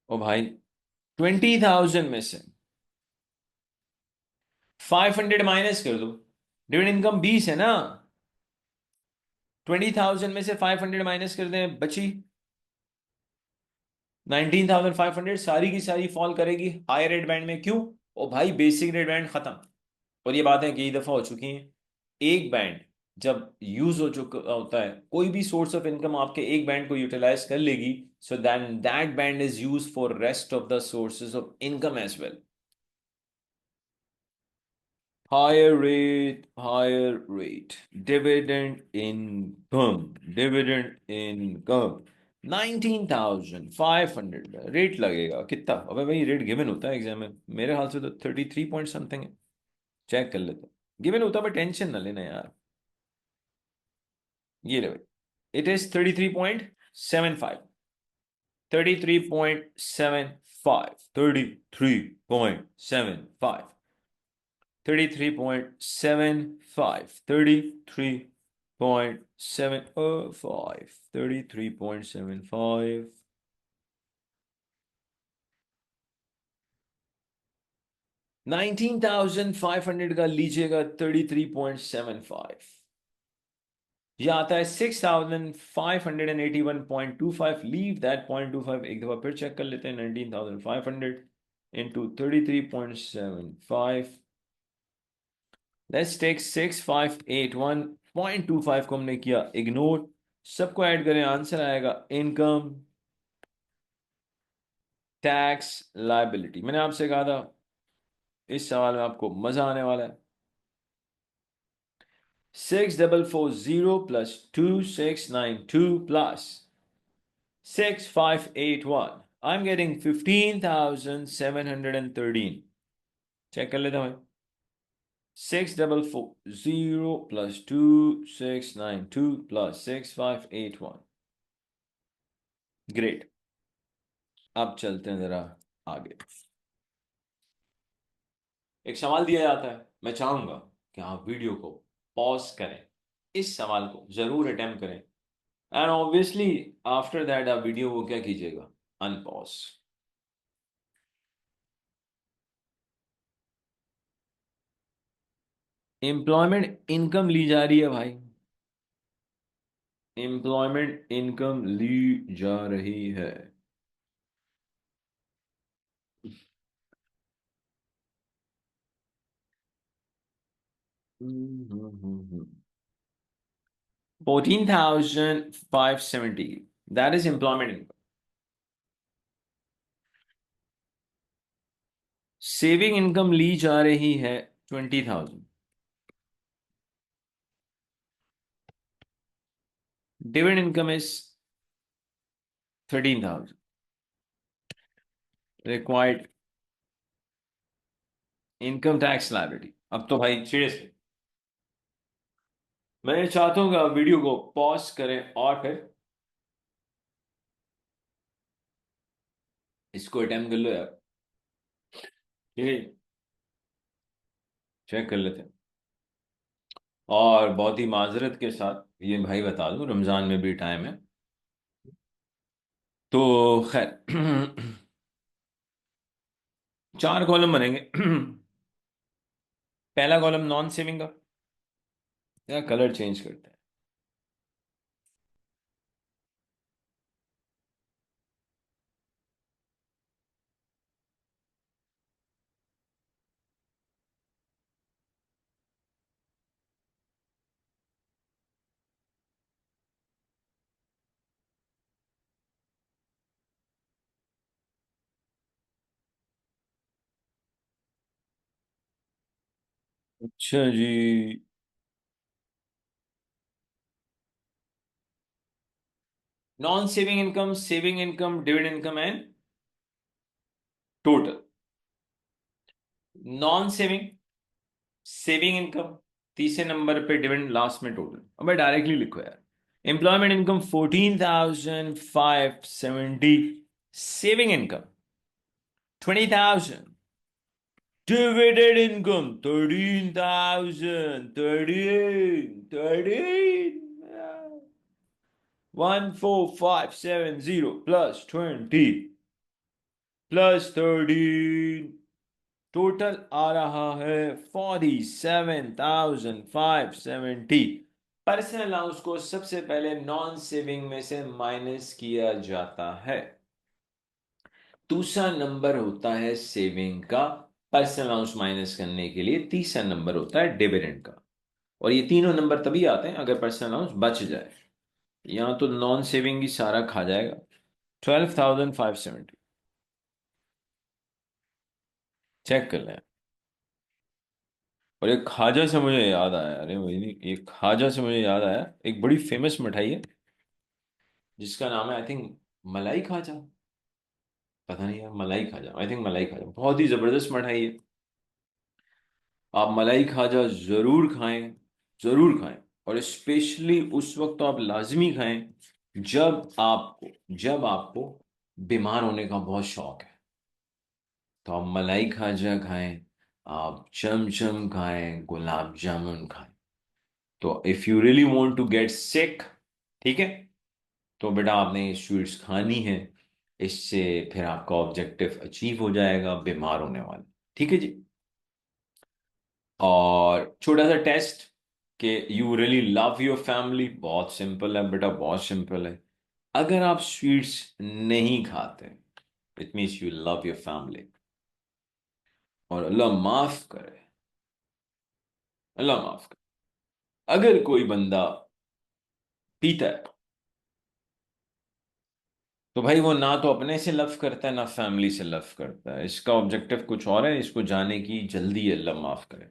ओ भाई, 20,000 में से 500 माइनस कर दो। डिविडेंड इनकम 20 है ना, 20,000 में से 500 माइनस कर दें, बची 19,500। सारी की सारी फॉल करेगी हायर रेट बैंड में। क्यों? ओ भाई बेसिक रेट बैंड खत्म। और ये बातें कई दफा हो चुकी हैं। एक बैंड जब यूज हो चुका होता है, कोई भी सोर्स ऑफ इनकम आपके एक बैंड को यूटिलाइज कर लेगी, so then that band is use for rest of the sources of income as well. Higher rate, dividend income 19,500 rate लगेगा कितना? अबे भाई रेट गिवन होता है एग्जाम में, मेरे हाल से तो 33 पॉइंट समथिंग है। चेक कर लेते, गिवन होता है, पर टेंशन ना लेना यार। ये ले भाई, इट इज 33.75। 33.75, 33.75, 33.75, 33.75, 33.75। 19,500 का लीजिएगा 33.75, यह आता है 6,581.25। लीव दैट 0.25, एक दफा फिर चेक कर लेते हैं। 19,500 इंटू 33.75, लेट्स टेक 6,581.25 को हमने किया इग्नोर। सबको ऐड करें, आंसर आएगा इनकम टैक्स लायबिलिटी। मैंने आपसे कहा था इस सवाल में आपको मजा आने वाला है। 6440 plus 2692 plus 6581. I'm getting 15,713. Check कर लेते हैं भाई. 6440 plus 2692 plus 6581. ग्रेट. अब चलते हैं जरा आगे. एक सवाल दिया जाता है. मैं चाहूंगा कि आप वीडियो को पॉज करें, इस सवाल को जरूर अटेम्प्ट करें, एंड ऑब्वियसली आफ्टर दैट आप वीडियो को क्या कीजिएगा, अनपॉज. एम्प्लॉयमेंट इनकम ली जा रही है भाई. एम्प्लॉयमेंट इनकम ली जा रही है. 14,570. That is employment income. Saving income ली जा रही है 20,000. Dividend income is 13,000. Required income tax liability. अब तो भाई सीरियसली मैं चाहता हूं कि आप वीडियो को पॉज करें और फिर इसको अटेम्प्ट कर लो यार. ठीक है, चेक कर लेते हैं. और बहुत ही माजरत के साथ ये भाई बता दूं, रमजान में भी टाइम है तो खैर. चार कॉलम बनेंगे. पहला कॉलम नॉन सेविंग का. या कलर चेंज करते हैं. अच्छा जी. Non saving income, dividend income and total. Non saving, saving income, तीसरे नंबर पे डिविडेंड, लास्ट में टोटल. अब मैं डायरेक्टली लिखो यार. Employment income 14,570. Saving income 20,000. Dividend income 13,000. 14,570 plus 20 plus 13. Total आ रहा है 47,570. पर्सनल अलाउंस को सबसे पहले नॉन सेविंग में से माइनस किया जाता है. दूसरा नंबर होता है सेविंग का. पर्सनल अलाउंस माइनस करने के लिए तीसरा नंबर होता है डिविडेंड का. और ये तीनों नंबर तभी आते हैं अगर पर्सनल अलाउंस बच जाए. यहां तो नॉन सेविंग ही सारा खा जाएगा. 12,570. चेक कर लें. और एक खाजा से मुझे याद आया, अरे वही नहीं, एक खाजा से मुझे याद आया, एक बड़ी फेमस मिठाई है जिसका नाम है आई थिंक मलाई खाजा. पता नहीं यार, मलाई खाजा, आई थिंक मलाई खाजा बहुत ही जबरदस्त मिठाई है. आप मलाई खाजा जरूर खाएं, जरूर खाएं. और स्पेशली उस वक्त तो आप लाजमी खाएं जब आपको बीमार होने का बहुत शौक है. तो आप मलाई खाजा खाएं, आप चमचम खाएं, गुलाब जामुन खाएं. तो if you really want to get sick, ठीक है, तो बेटा आपने ये स्वीट्स खानी है. इससे फिर आपका ऑब्जेक्टिव अचीव हो जाएगा, बीमार होने वाले. ठीक है जी. और छोटा सा टेस्ट कि you really love your family. बहुत सिंपल है बेटा, बहुत सिंपल है. अगर आप स्वीट्स नहीं खाते, it means you love your family. और अल्लाह माफ करे, अल्लाह माफ करे, अगर कोई बंदा पीता है तो भाई वो ना तो अपने से लव करता है ना फैमिली से लव करता है. इसका ऑब्जेक्टिव कुछ और है. इसको जाने की जल्दी है, अल्लाह माफ करे.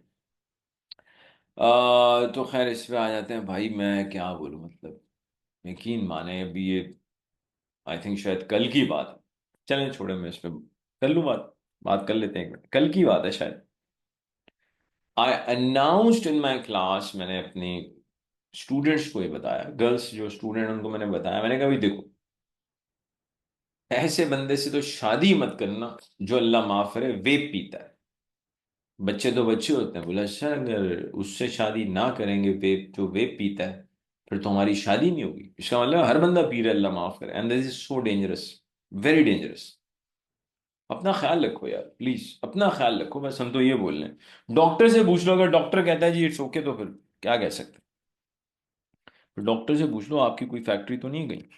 तो खैर इस पे आ जाते हैं भाई, मैं क्या बोलूं मतलब, यकीन माने अभी ये आई थिंक शायद कल की बात है। चलें छोड़े, मैं इस पे कर लूं बात, बात कर लेते हैं, एक मिनट, कल की बात है शायद। आई अनाउंस्ड इन माई क्लास, मैंने अपनी स्टूडेंट्स को ये बताया, गर्ल्स जो स्टूडेंट उनको मैंने बताया, मैंने कहा भाई देखो, ऐसे बंदे से तो शादी मत करना जो अल्लाह माफ करे वेप पीता है। बच्चे तो बच्चे होते हैं। बोला सर अगर उससे शादी ना करेंगे, वेप जो वेप पीता है, फिर तो हमारी शादी नहीं होगी। इसका मतलब हर बंदा पी रहा है, अल्लाह माफ करे, and this is so dangerous, very dangerous. अपना ख्याल रखो यार, प्लीज अपना ख्याल रखो, बस हम तो ये बोल रहे हैं। डॉक्टर से पूछ लो, अगर डॉक्टर कहता है जी इट्स ओके, तो फिर क्या कह सकते हैं। फिर डॉक्टर से पूछ लो आपकी कोई फैक्ट्री तो नहीं गई।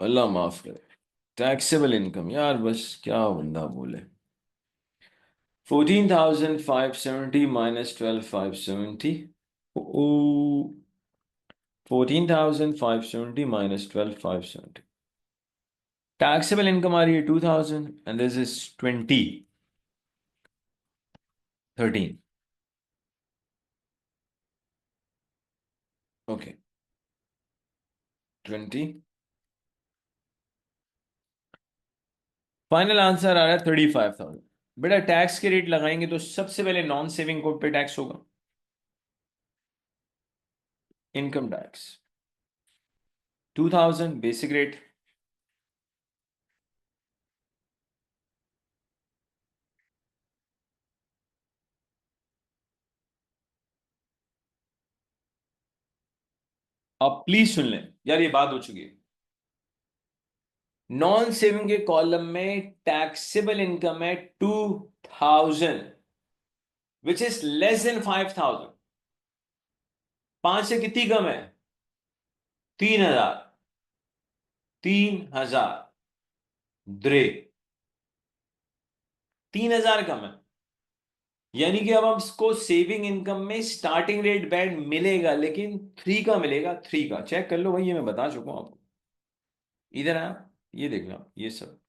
अल्लाह माफ करे। टैक्सेबल इनकम यार, बस क्या बंदा बोले। 14,570 minus 12,570, oh 14,570 minus 12,570, taxable income आ रही है 2,000, and this is 2013। Okay, 20। Final answer आ रहा है 35,000। बेटा टैक्स के रेट लगाएंगे तो सबसे पहले नॉन सेविंग कोड पे टैक्स होगा, इनकम टैक्स 2,000 बेसिक रेट। आप प्लीज सुन लें यार, ये बात हो चुकी है। नॉन सेविंग के कॉलम में टैक्सेबल इनकम है 2,000, विच इज लेस देन 5,000। 5 से कितनी कम है? 3,000। 3,000 द्रे, 3,000 कम है। यानी कि अब हम इसको सेविंग इनकम में स्टार्टिंग रेट बैंड मिलेगा, लेकिन 3 का मिलेगा, 3 का चेक कर लो भाई, ये मैं बता चुका हूं आपको। इधर आया, ये देख लो ये सब।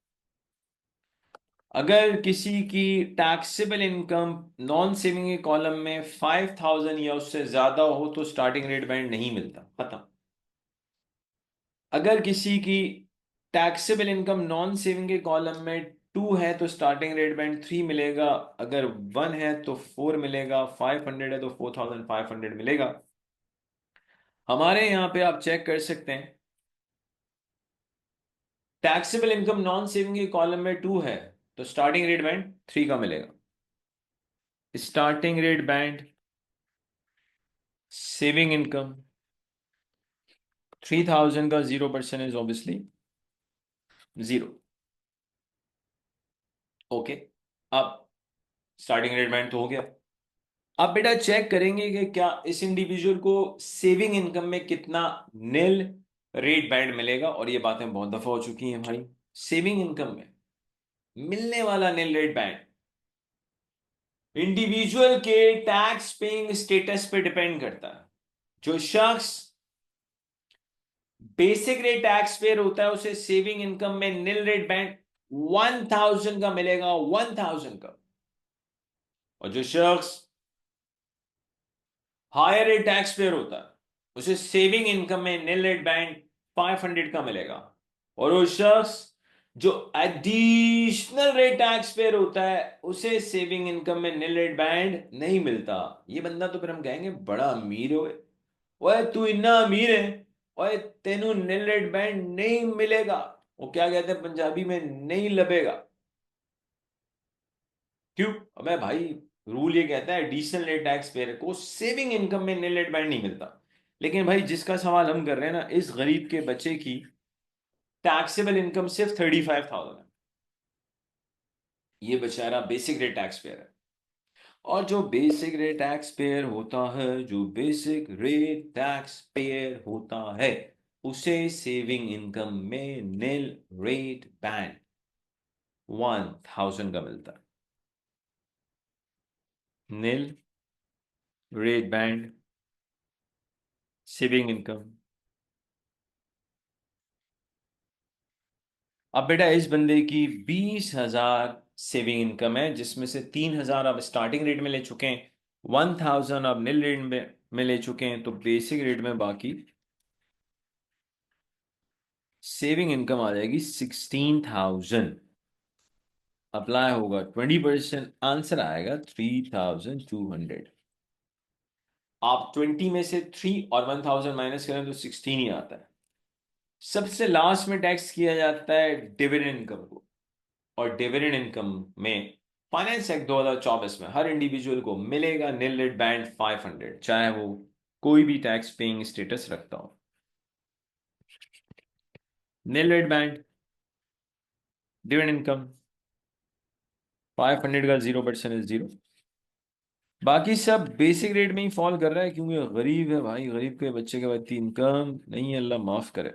अगर किसी की टैक्सेबल इनकम नॉन सेविंग के कॉलम में 5,000 या उससे ज्यादा हो तो स्टार्टिंग रेट बैंड नहीं मिलता, खत्म। अगर किसी की टैक्सेबल इनकम नॉन सेविंग के कॉलम में 2 है तो स्टार्टिंग रेट बैंड 3 मिलेगा, अगर 1 है तो 4 मिलेगा, 500 है तो 4,500 मिलेगा। हमारे यहाँ पे आप चेक कर सकते हैं, टैक्सेबल इनकम नॉन सेविंग के कॉलम में 2 है तो स्टार्टिंग रेट बैंड 3 का मिलेगा। Starting rate band saving income 3,000 का 0% इज ऑब्वियसली 0। ओके, अब स्टार्टिंग रेट बैंड तो हो गया। अब बेटा चेक करेंगे कि क्या इस इंडिविजुअल को सेविंग इनकम में कितना निल रेट बैंड मिलेगा, और ये बातें बहुत दफा हो चुकी हैं भाई। सेविंग इनकम में मिलने वाला निल रेट बैंड इंडिविजुअल के टैक्स पेइंग स्टेटस पे डिपेंड करता है। जो शख्स बेसिक रेट टैक्स पेयर होता है उसे सेविंग इनकम में निल रेट बैंड 1,000 का मिलेगा, 1,000 का। और जो शख्स हायर रेट टैक्स पेयर होता है उसे सेविंग इनकम में निल रेट बैंड 500 का मिलेगा। और वो शख्स जो एडिशनल रेट टैक्स पेयर होता है उसे सेविंग इनकम में निल रेट बैंड नहीं मिलता। ये बंदा तो फिर हम कहेंगे बड़ा अमीर हो, ओए तू इतना अमीर है, ओए तेनू निल रेट बैंड नहीं मिलेगा। वो क्या कहते हैं पंजाबी में, नहीं लबेगा। क्यों? अबे भाई, रूल ये कहता है एडिशनल नेट टैक्स पेयर को सेविंग इनकम में निल नेट बैंड नहीं मिलता। लेकिन भाई जिसका सवाल हम कर रहे हैं ना, इस गरीब के बच्चे की टैक्सेबल इनकम सिर्फ 35,000 है। ये बेचारा बेसिक रेट टैक्स पेयर है। और जो बेसिक रेट टैक्स पेयर होता है, जो बेसिक रेट टैक्स पेयर होता है, उसे सेविंग इनकम में निल रेट बैंड 1,000 का मिलता है। निल रेट बैंड सेविंग इनकम। अब बेटा इस बंदे की 20,000 सेविंग इनकम है, जिसमें से 3,000 अब स्टार्टिंग रेट में ले चुके हैं, 1000 आप नील रेट में ले चुके हैं, तो बेसिक रेट में बाकी सेविंग इनकम आ जाएगी 16,000। अप्लाई होगा 20%, आंसर आएगा 3,200। आप 20 में से 3 और 1000 माइनस करें तो 16 ही आता है। सबसे लास्ट में टैक्स किया जाता है डिविडेंड इनकम को, और डिविडेंड इनकम में फाइनेंस एक्ट 2024 में हर इंडिविजुअल को मिलेगा निल रेट बैंड 500, चाहे वो कोई भी टैक्स पेइंग स्टेटस रखता हो। निल रेट बैंड, डिविडेंड इनकम 500 का 0% इज 0। बाकी सब बेसिक रेट में ही फॉल कर रहा है, क्योंकि गरीब है भाई, गरीब के बच्चे के बाद इनकम नहीं है, अल्लाह माफ करे।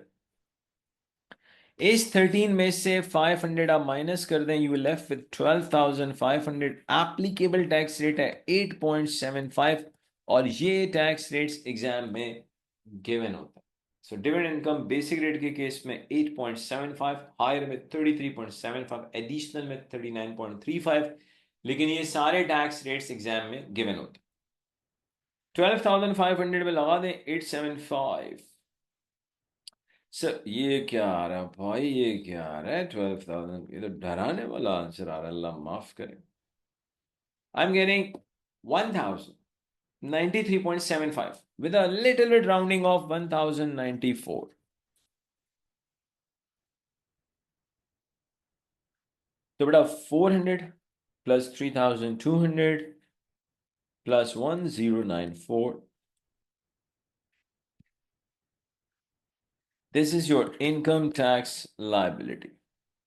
एज 13 में से 500 आप माइनस कर दें, you will left with 12,500। Applicable tax rate है 8.75, और ये टैक्स रेट्स एग्जाम में गिवन होता है। So dividend income basic rate के केस में 8.75, हायर में 33.75, एडिशनल में 39.35, लेकिन ये सारे टैक्स रेट्स एग्जाम में गिवन होते हैं। 12,500 में लगा दें 875। सर ये क्या आ रहा है भाई, ये क्या आ रहा है 12,000, ये तो डराने वाला आंसर आ रहा है, अल्लाह माफ करे। I am getting 1,093.75 with a little bit rounding of 1,094। तो बेटा 400 plus 3,200 plus 1,094, this is your income tax liability.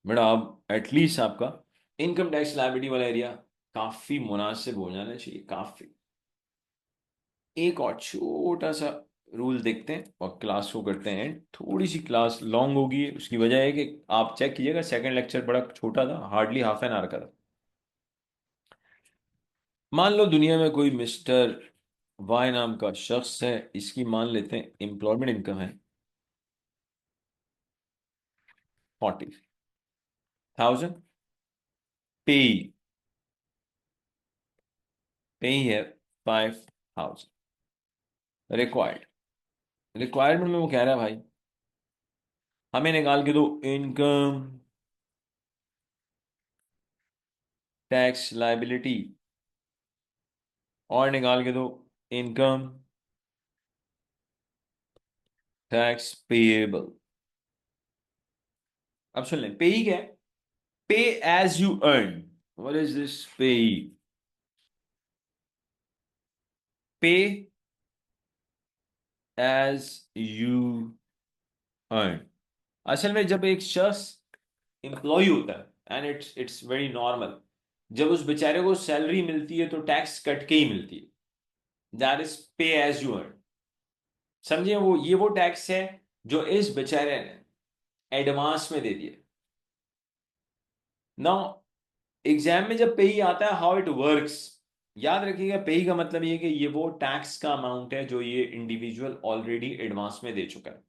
बेटा अब एटलीस्ट आपका इनकम टैक्स लाइबिलिटी वाला एरिया काफी मुनासिब हो जाना चाहिए, काफी। एक और छोटा सा रूल देखते हैं और क्लास को करते हैं। थोड़ी सी क्लास लॉन्ग होगी, उसकी वजह है कि आप चेक कीजिएगा, सेकंड लेक्चर बड़ा छोटा था, हार्डली हाफ एन आवर का था। मान लो दुनिया में कोई मिस्टर वाई नाम का शख्स है, इसकी मान लेते हैं एम्प्लॉयमेंट इनकम है 40,000। पे पे है 5,000। रिक्वायर्ड, रिक्वायरमेंट में वो कह रहा है भाई हमें निकाल के दो इनकम टैक्स लाइबिलिटी, और निकाल के दो इनकम टैक्स पेएबल। अब सुन लें, पेई क्या है? Pay as you earn. What is this PAYE? Pay as you earn. असल में जब एक शख्स एम्प्लॉय होता है, एंड इट्स वेरी नॉर्मल, जब उस बेचारे को सैलरी मिलती है तो टैक्स कट के ही मिलती है। That is pay as you earn. समझिए, वो टैक्स है जो इस बेचारे ने एडवांस में दे दिया। नाउ एग्जाम में जब पेई आता है, हाउ इट वर्क्स, याद रखिएगा, पेई का मतलब ये कि ये वो टैक्स का अमाउंट है जो ये इंडिविजुअल ऑलरेडी एडवांस में दे चुका है।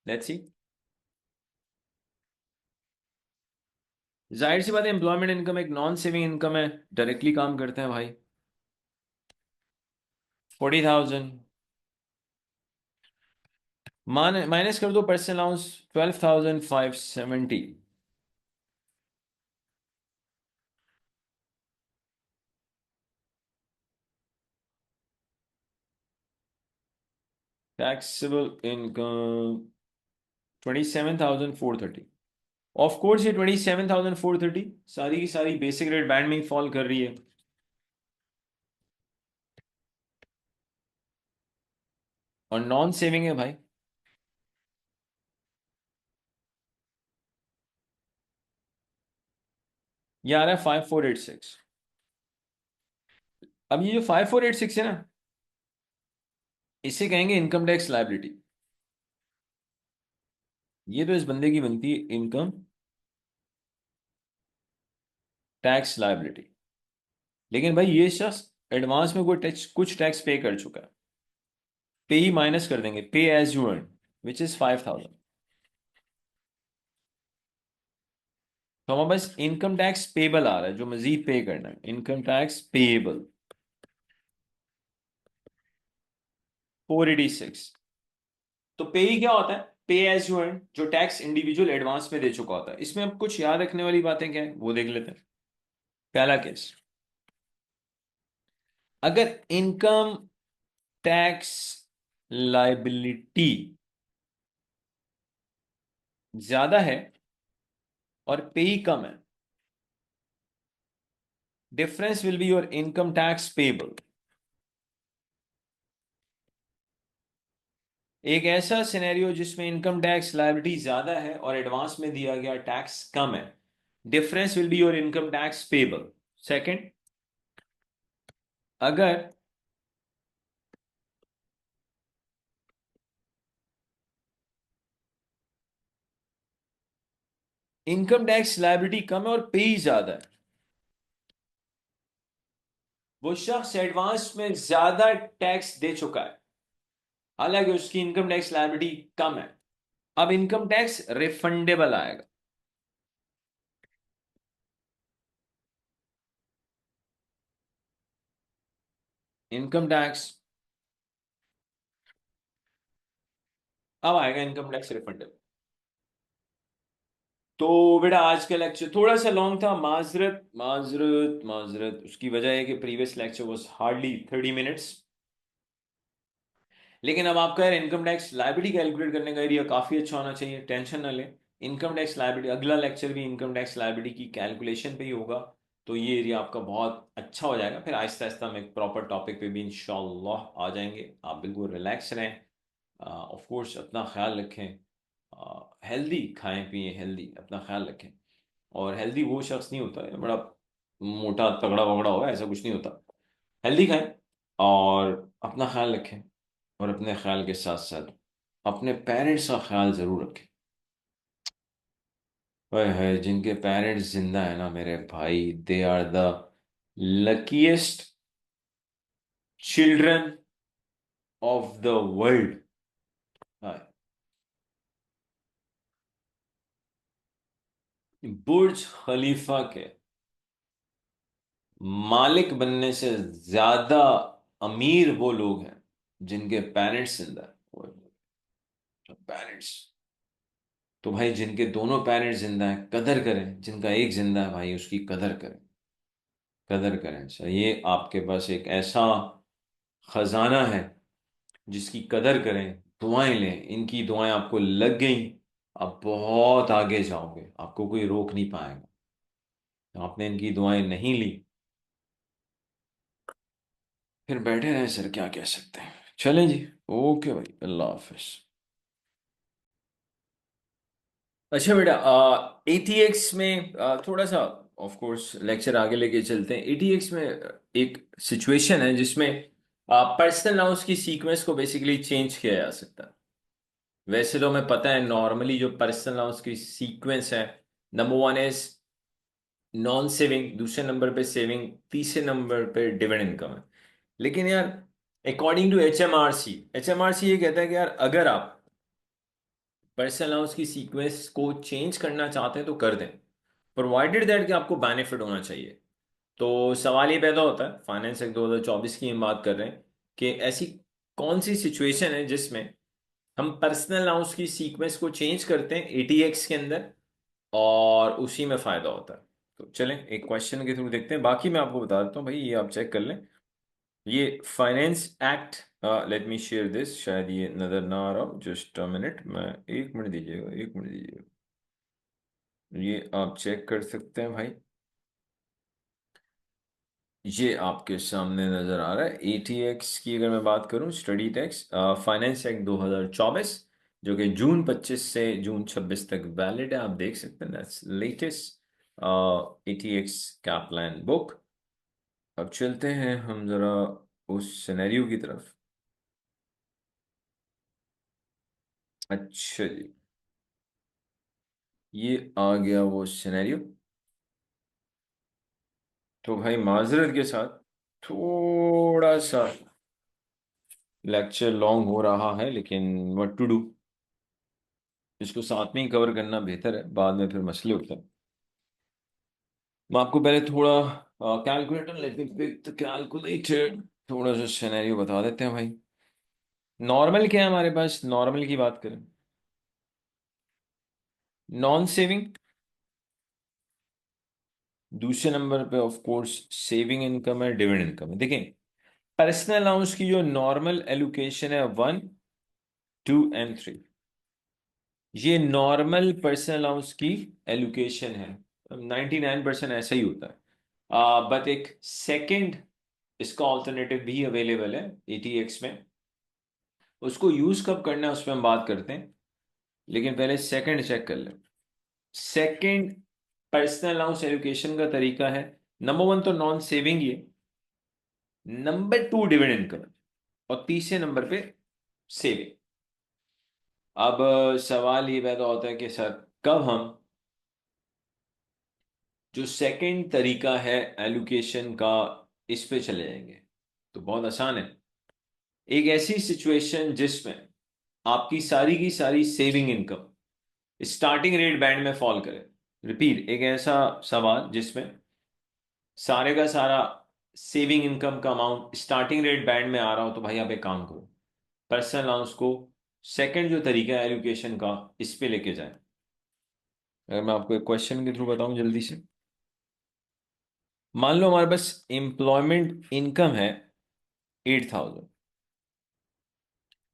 Let's see. जाहिर सी बात है, एम्प्लॉयमेंट इनकम एक नॉन सेविंग इनकम है, डायरेक्टली काम करते हैं भाई। 40,000 माइनस कर दो personal allowance 12,570। Taxable income 27,430। Of course ये 27,430 सारी की सारी बेसिक रेट बैंड में ही फॉल कर रही है। और नॉन सेविंग है भाई, ये आ रहा है 5,486। अब ये जो 5,486 है ना, इसे कहेंगे इनकम टैक्स लाइबिलिटी। ये तो इस बंदे की बनती है इनकम टैक्स लाइबिलिटी। लेकिन भाई ये शख्स एडवांस में कोई टैक्स, कुछ टैक्स पे कर चुका है, पे ही माइनस कर देंगे, pay as you earn, which is 5,000। तो हमारे पास इनकम टैक्स पेबल आ रहा है, जो मजीद पे करना है, इनकम टैक्स पेबल। 486। तो पे ही क्या होता है? पे एज यू अर्न, जो टैक्स इंडिविजुअल एडवांस में दे चुका होता है। इसमें अब कुछ याद रखने वाली बातें क्या है वो देख लेते हैं। पहला केस, अगर इनकम टैक्स लाइबिलिटी ज्यादा है और पे ही कम है, difference will be your income tax payable. एक ऐसा सिनेरियो जिसमें इनकम टैक्स लायबिलिटी ज्यादा है और एडवांस में दिया गया टैक्स कम है, difference will be your income tax payable. Second, अगर इनकम टैक्स लायबिलिटी कम है और पे ही ज्यादा है, वो शख्स एडवांस में ज्यादा टैक्स दे चुका है, हालांकि उसकी इनकम टैक्स लायबिलिटी कम है। अब इनकम टैक्स रिफंडेबल आएगा। इनकम टैक्स अब आएगा, इनकम टैक्स रिफंडेबल। तो बेटा आज का लेक्चर थोड़ा सा लॉन्ग था, माजरत माजरत माजरत। उसकी वजह है कि previous lecture was hardly 30 minutes. लेकिन अब आपका यार इनकम टैक्स लायबिलिटी कैलकुलेट करने का एरिया काफी अच्छा होना चाहिए, टेंशन ना ले। इनकम टैक्स लायबिलिटी, अगला लेक्चर भी इनकम टैक्स लायबिलिटी की कैलकुलेशन पे ही होगा। तो ये एरिया आपका बहुत अच्छा हो जाएगा, फिर आहिस्ता आहिस्ता हम एक प्रॉपर टॉपिक पे भी इंशाल्लाह आ जाएंगे। आप बिल्कुल रिलैक्स रहें, ऑफ कोर्स अपना ख्याल रखें, हेल्दी खाएं पिएं, हेल्दी अपना ख्याल रखें। और हेल्दी वो शख्स नहीं होता है बड़ा मोटा तगड़ा वगड़ा होगा, ऐसा कुछ नहीं होता। हेल्दी खाएं और अपना ख्याल रखें। और अपने ख्याल के साथ साथ अपने पेरेंट्स का ख्याल जरूर रखें। वह है जिनके पेरेंट्स जिंदा है ना मेरे भाई, they are the luckiest children of the world. Burj Khalifa के मालिक बनने से ज्यादा अमीर वो लोग हैं जिनके पेरेंट्स जिंदा है। पेरेंट्स, तो भाई जिनके दोनों पेरेंट्स जिंदा हैं कदर करें, जिनका एक जिंदा है भाई उसकी कदर करें, कदर करें। सर ये आपके पास एक ऐसा खजाना है जिसकी कदर करें, दुआएं लें। इनकी दुआएं आपको लग गई, आप बहुत आगे जाओगे, आपको कोई रोक नहीं पाएगा। आपने इनकी दुआएं नहीं ली, फिर बैठे रहे सर, क्या कह सकते हैं। चलें जी, ओके भाई, अल्लाह हाफिज। अच्छा बेटा, एटीएक्स में थोड़ा सा ऑफ कोर्स लेक्चर आगे लेके चलते हैं। एटीएक्स में एक सिचुएशन है जिसमें पर्सनल नाउंस की सीक्वेंस को बेसिकली चेंज किया जा सकता है। वैसे तो हमें पता है नॉर्मली जो पर्सनल नाउंस की सीक्वेंस है, number one is non saving, दूसरे नंबर पे सेविंग, तीसरे नंबर पे डिविडेंड इनकम है। लेकिन यार according to H M R C ये कहता है कि यार अगर आप पर्सनल अलाउंस की सीक्वेंस को चेंज करना चाहते हैं तो कर दें, प्रोवाइडेड दैट कि आपको बेनिफिट होना चाहिए। तो सवाल ये पैदा होता है, फाइनेंस एक्ट 2024 की हम बात कर रहे हैं, कि ऐसी कौन सी सिचुएशन है जिसमें हम पर्सनल अलाउंस की सीक्वेंस को चेंज करते हैं एटीएक्स के अंदर और उसी में फायदा होता है। तो चलें एक क्वेश्चन के थ्रू देखते हैं, बाकी मैं आपको बता देता हूँ भाई, ये आप चेक कर लें। ये finance act, let me share this, शायद ये नजर ना आ रहा हो, जस्ट अ मिनट, मैं एक मिनट दीजिएगा, एक मिनट दीजिएगा। ये आप चेक कर सकते हैं भाई, ये आपके सामने नजर आ रहा है। एटीएक्स की अगर मैं बात करूं, स्टडी टैक्स फाइनेंस एक्ट 2024, जो कि जून 25 से जून 26 तक वैलिड है, आप देख सकते हैं, दैट्स लेटेस्ट एटीएक्स का प्लान बुक। अब चलते हैं हम जरा उस सिनेरियो की तरफ। अच्छा जी, ये आ गया वो सिनेरियो। तो भाई माजरत के साथ थोड़ा सा लेक्चर लॉन्ग हो रहा है, लेकिन व्हाट टू डू, इसको साथ में ही कवर करना बेहतर है, बाद में फिर मसले होते हैं। मैं आपको पहले थोड़ा calculator, let me pick the calculator, थोड़ा सा सिनेरियो बता देते हैं भाई। नॉर्मल क्या है हमारे पास? नॉर्मल की बात करें, नॉन सेविंग, दूसरे नंबर पे ऑफ कोर्स सेविंग इनकम है, डिविडेंड इनकम है। देखें, पर्सनल अलाउंस की जो नॉर्मल एलोकेशन है 1, 2 एंड 3, ये नॉर्मल पर्सनल अलाउंस की एलोकेशन है। 99% ऐसा ही होता है। बट एक सेकंड इसका ऑल्टरनेटिव भी अवेलेबल है ATX में। उसको यूज कब करना है उस पर हम बात करते हैं, लेकिन पहले सेकंड चेक कर लें। सेकंड पर्सनल अलाउंस एलोकेशन का तरीका है, नंबर वन तो नॉन सेविंग ये, नंबर टू डिविडेंड इनकम, और तीसरे नंबर पे सेविंग। अब सवाल ये पैदा होता है कि सर कब हम जो सेकंड तरीका है एलोकेशन का इस पे चले जाएंगे? तो बहुत आसान है। एक ऐसी सिचुएशन जिसमें आपकी सारी की सारी saving income starting rate band में फॉल करे। रिपीट, एक ऐसा सवाल जिसमें सारे का सारा सेविंग इनकम का अमाउंट स्टार्टिंग रेट बैंड में आ रहा हो, तो भाई आप एक काम करो, पर्सनल अलाउंस को सेकंड जो तरीका है एलोकेशन का इस पे लेके जाए। अगर मैं आपको एक क्वेश्चन के थ्रू बताऊं जल्दी से, मान लो हमारे पास एम्प्लॉयमेंट इनकम है 8,000,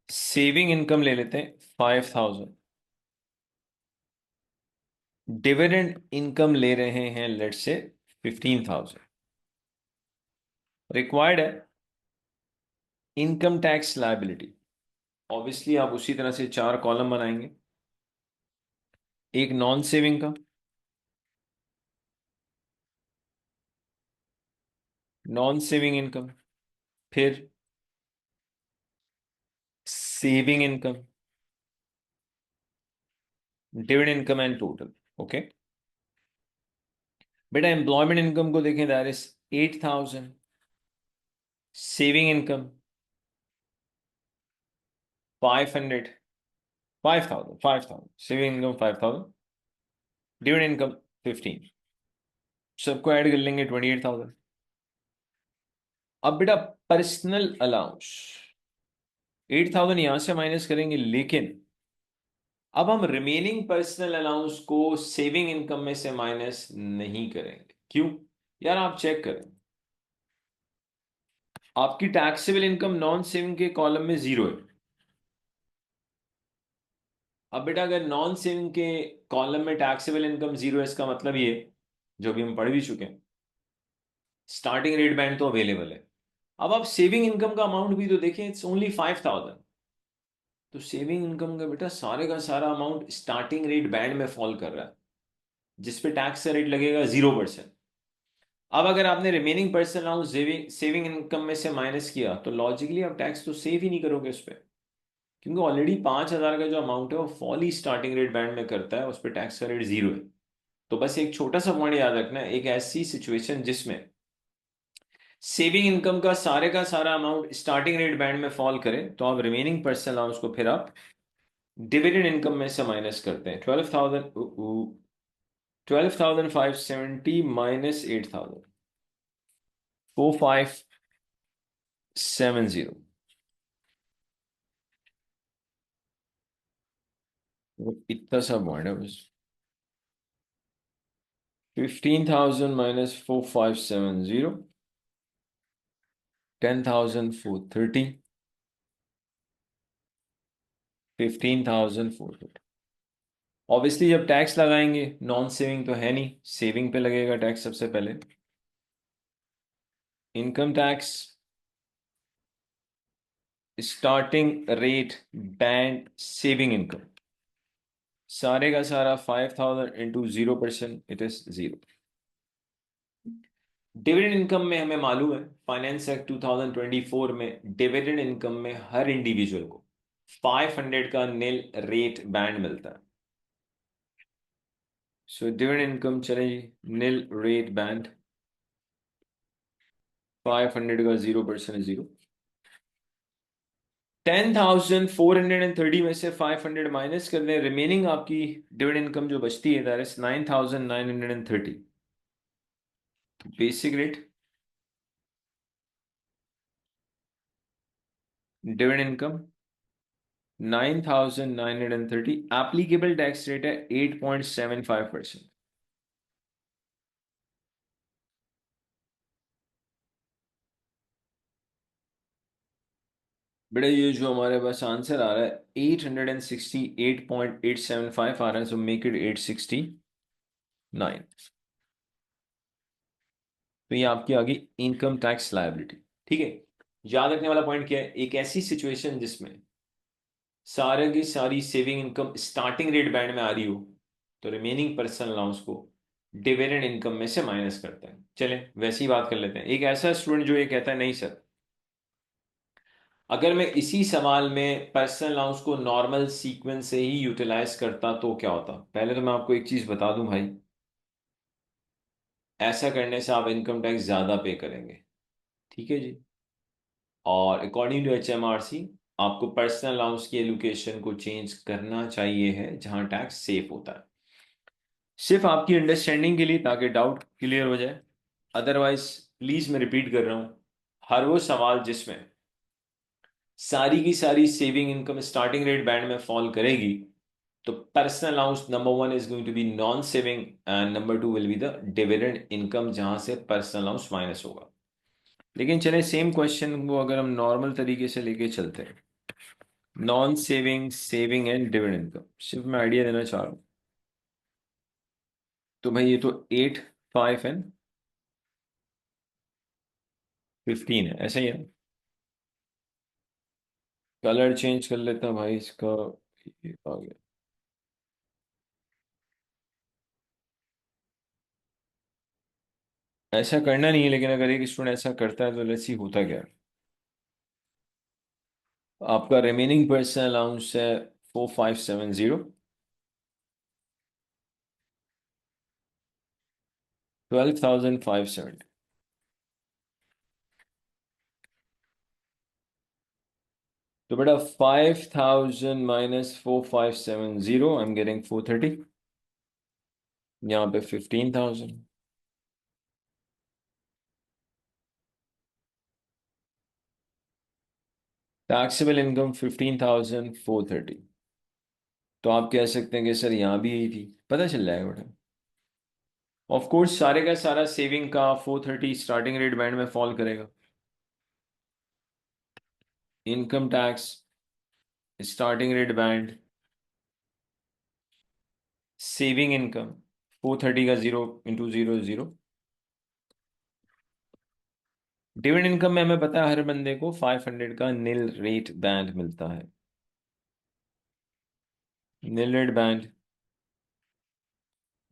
सेविंग इनकम ले लेते हैं 5,000, डिविडेंड इनकम ले रहे हैं लेट्स से 15,000, रिक्वायर्ड है इनकम टैक्स लायबिलिटी। ऑब्वियसली आप उसी तरह से चार कॉलम बनाएंगे, एक नॉन सेविंग का, नॉन सेविंग इनकम, फिर saving income, dividend income and total. Okay बेटा, एम्प्लॉयमेंट इनकम को देखें, that is 8,000, saving income 500, 5,000, saving income 5,000, dividend income 15, सबको ऐड कर लेंगे 28,000। अब बेटा पर्सनल अलाउंस 8,000 यहां से माइनस करेंगे, लेकिन अब हम रिमेनिंग पर्सनल अलाउंस को सेविंग इनकम में से माइनस नहीं करेंगे। क्यों? यार आप चेक करें, आपकी टैक्सेबल इनकम नॉन सेविंग के कॉलम में जीरो है। अब बेटा अगर नॉन सेविंग के कॉलम में टैक्सेबल इनकम जीरो है, इसका मतलब ये जो भी हम पढ़ भी चुके हैं, स्टार्टिंग रेट बैंड तो अवेलेबल है। अब आप सेविंग इनकम का अमाउंट भी तो देखें, इट्स ओनली 5,000। तो सेविंग इनकम का बेटा सारे का सारा अमाउंट स्टार्टिंग रेट बैंड में फॉल कर रहा है, जिसपे टैक्स का रेट लगेगा 0%। अब अगर आपने remaining personal allowance saving income में से माइनस किया, तो लॉजिकली आप टैक्स तो सेव ही नहीं करोगे उस पर, क्योंकि ऑलरेडी 5,000 का जो अमाउंट है वो फॉल ही स्टार्टिंग रेट बैंड में करता है, उस पर टैक्स का रेट जीरो है। तो बस एक छोटा सा पॉइंट याद रखना है, एक ऐसी सिचुएशन जिसमें सेविंग इनकम का सारा अमाउंट स्टार्टिंग रेट बैंड में फॉल करे, तो आप रिमेनिंग पर्सनल अलाउंस को फिर आप डिविडेंड इनकम में से माइनस करते हैं। 12,570 माइनस 8,000, 4,570। इतना सा पॉइंट है बस। 15,000 माइनस 4,570, 10,430, 15,450। ऑब्वियसली जब टैक्स लगाएंगे, नॉन सेविंग तो है नहीं, सेविंग पे लगेगा टैक्स सबसे पहले। Income tax starting rate band saving income, सारे का सारा 5,000 into 0%, it is zero. Dividend income में हमें मालूम है फाइनेंस एक्ट 2024 में डिविडेंड इनकम में हर इंडिविजुअल को 500 का नील रेट बैंड मिलता है। सो डिविडेंड इनकम चलेगी नील रेट बैंड, 500 का 0% जीरो। 10,430 में से 500 माइनस कर दें, रिमेनिंग आपकी डिविडेंड इनकम जो बचती है that is 9,930। Basic rate, dividend income 9,930। Applicable tax rate है 8.75%। बेटा ये जो हमारे पास आंसर आ रहा है 868.875 आ रहा है, सो मेक इट 869। तो ये आपकी आ गई इनकम टैक्स लायबिलिटी। ठीक है, याद रखने वाला पॉइंट क्या है, एक ऐसी सिचुएशन जिसमें सारे की सारी saving income starting rate band में आ रही हो, तो रिमेनिंग पर्सनल अलाउंस को डिविडेंड इनकम में से माइनस करता है। चलें वैसी बात कर लेते हैं। एक ऐसा स्टूडेंट जो ये कहता है नहीं सर, अगर मैं इसी सवाल में पर्सनल अलाउंस को नॉर्मल सीक्वेंस से ही यूटिलाइज करता तो क्या होता। पहले तो मैं आपको एक चीज बता दूं भाई, ऐसा करने से आप इनकम टैक्स ज्यादा पे करेंगे। ठीक है जी। और अकॉर्डिंग टू HMRC आपको पर्सनल अलाउंस की एलोकेशन को चेंज करना चाहिए है जहां टैक्स सेफ होता है। सिर्फ आपकी अंडरस्टैंडिंग के लिए, ताकि डाउट क्लियर हो जाए। अदरवाइज प्लीज मैं रिपीट कर रहा हूं, हर वो सवाल जिसमें सारी की सारी saving income starting rate band में फॉल करेगी, तो personal allowance number one is going to be non saving and number two will be the dividend income जहां से पर्सनल अलाउंस माइनस होगा। लेकिन चले सेम क्वेश्चन को अगर हम नॉर्मल तरीके से लेके चलते हैं, non saving, saving and dividend income, सिर्फ मैं आइडिया देना चाह रहा हूँ। तो भाई ये तो 8, 5 एंड 15 है, ऐसा ही है। कलर चेंज कर लेता हूँ भाई इसका। ये आ गया। ऐसा करना नहीं है, लेकिन अगर एक स्टूडेंट ऐसा करता है तो लेट्स सी होता क्या है। आपका रिमेनिंग पर्सनल अलाउंस है 4570, 12,570। तो बेटा 5,000 माइनस 4570, आई एम गेटिंग 430। यहाँ पे 15,000। Taxable income 15,430। तो आप कह सकते हैं कि सर यहाँ भी यही थी, पता चल जाएगा बेटा। ऑफ कोर्स सारे का सारा सेविंग का 430 स्टार्टिंग रेट बैंड में फॉल करेगा। Income tax starting rate band, saving income 430 का 0 × 0 0। डिविडेंड इनकम में हमें पता है हर बंदे को 500 का नील रेट बैंड मिलता है। Nil rate band,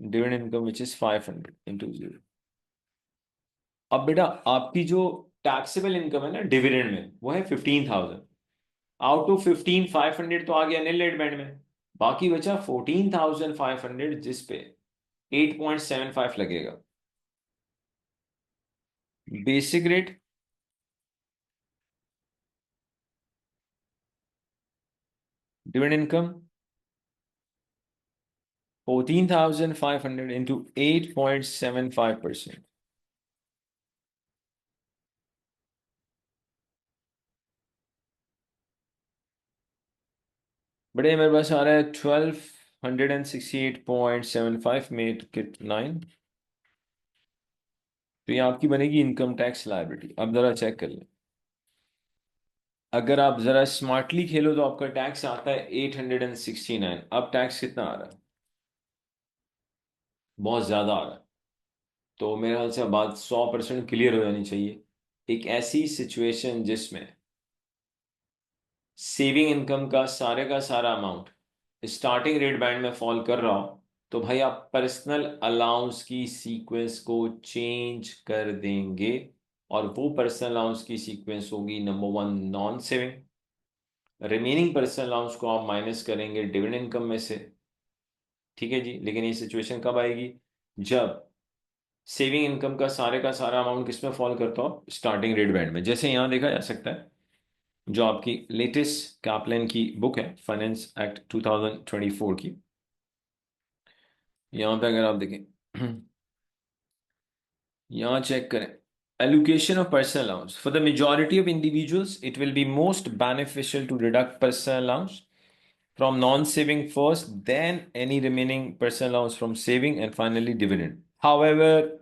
dividend income which is 500 × 0। अब बेटा आपकी जो टैक्सेबल इनकम है ना डिविडेंड में, वो है 15,000। आउट ऑफ 15, 500 तो आ गया नील रेट बैंड में। बाकी बचा 14,500 जिस पे 8.75 लगेगा। Basic rate, dividend income 14,500 into 8.75%। बड़े मेरे पास आ रहा है 1268.75 में किट 9। तो ये आपकी बनेगी इनकम टैक्स लायबिलिटी। अब जरा चेक कर लें, अगर आप जरा स्मार्टली खेलो तो आपका टैक्स आता है 869। अब टैक्स कितना आ रहा है, बहुत ज्यादा आ रहा है। तो मेरे ख्याल से अब बात 100% क्लियर हो जानी चाहिए। एक ऐसी सिचुएशन जिसमें सेविंग इनकम का सारा अमाउंट स्टार्टिंग रेट बैंड में फॉल कर रहा हो, तो भाई आप पर्सनल अलाउंस की सीक्वेंस को चेंज कर देंगे। और वो पर्सनल अलाउंस की सीक्वेंस होगी number one non saving, remaining personal allowance को आप माइनस करेंगे डिविडेंड इनकम में से। ठीक है जी। लेकिन ये सिचुएशन कब आएगी, जब सेविंग इनकम का सारा अमाउंट किस में फॉल करता हो, स्टार्टिंग रेट बैंड में। जैसे यहां देखा जा सकता है, जो आपकी लेटेस्ट कैपलन की बुक है फाइनेंस एक्ट 2024 की, यहां पे अगर आप देखें यहां चेक करें, allocation of personal allowance for the majority of individuals it will be most beneficial to deduct personal allowance from non-saving first, then any remaining personal allowance from saving, and finally dividend. However,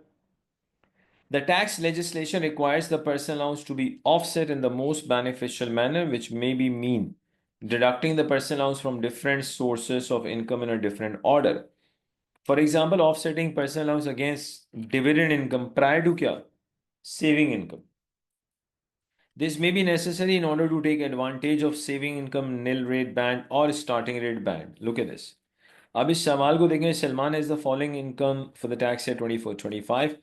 the tax legislation requires the personal allowance to be offset in the most beneficial manner, which may be mean deducting the personal allowance from different sources of income in a different order. For example, offsetting personal allowance against dividend income prior to kya? Saving income. This may be necessary in order to take advantage of saving income nil rate band or starting rate band. Look at this. अब इस सवाल को देखें. Salman is the following income for the tax year 24-25.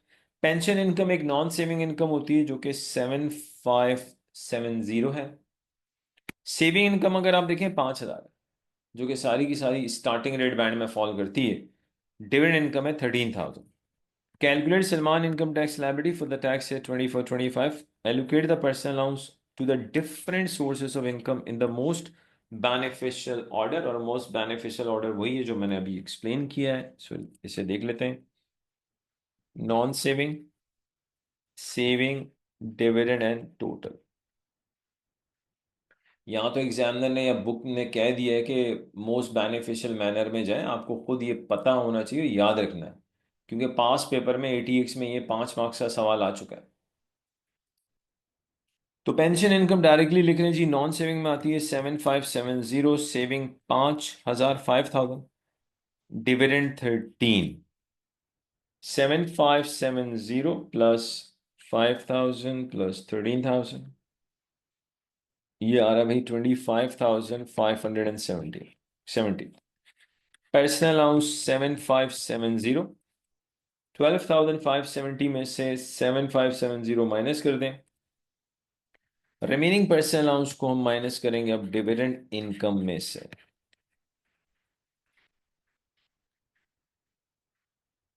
Pension income एक नॉन सेविंग इनकम होती है जो कि 7570 है. सेविंग इनकम अगर आप देखें 5000 है, जो कि सारी की सारी स्टार्टिंग रेट बैंड में फॉल करती है. डिविडेंड इनकम है 13,000. Calculate Salman income tax liability for the tax year 24-25. Allocate the personal allowance to the different sources of income in the most beneficial order. और most beneficial order वही है जो मैंने अभी explain किया है. So इसे देख लेते हैं. Non saving, saving, dividend and total. यहाँ तो एग्जामिनर ने या बुक ने कह दिया है कि मोस्ट बेनिफिशियल मैनर में जाए. आपको खुद ये पता होना चाहिए, याद रखना है, क्योंकि पास पेपर में ATX में ये 5 मार्क्स का सवाल आ चुका है. तो पेंशन इनकम डायरेक्टली लिख रहे हैं जी. नॉन सेविंग में आती है 7570, सेविंग 5000 5000, डिविडेंड 13. 7570 प्लस 5000 प्लस 13,000, ये आ रहा है भाई 25,570. पर्सनल अलाउंस 7570, 12,570 में से 7570 माइनस कर दें. रिमेनिंग पर्सनल अलाउंस को हम माइनस करेंगे अब डिविडेंड इनकम में से.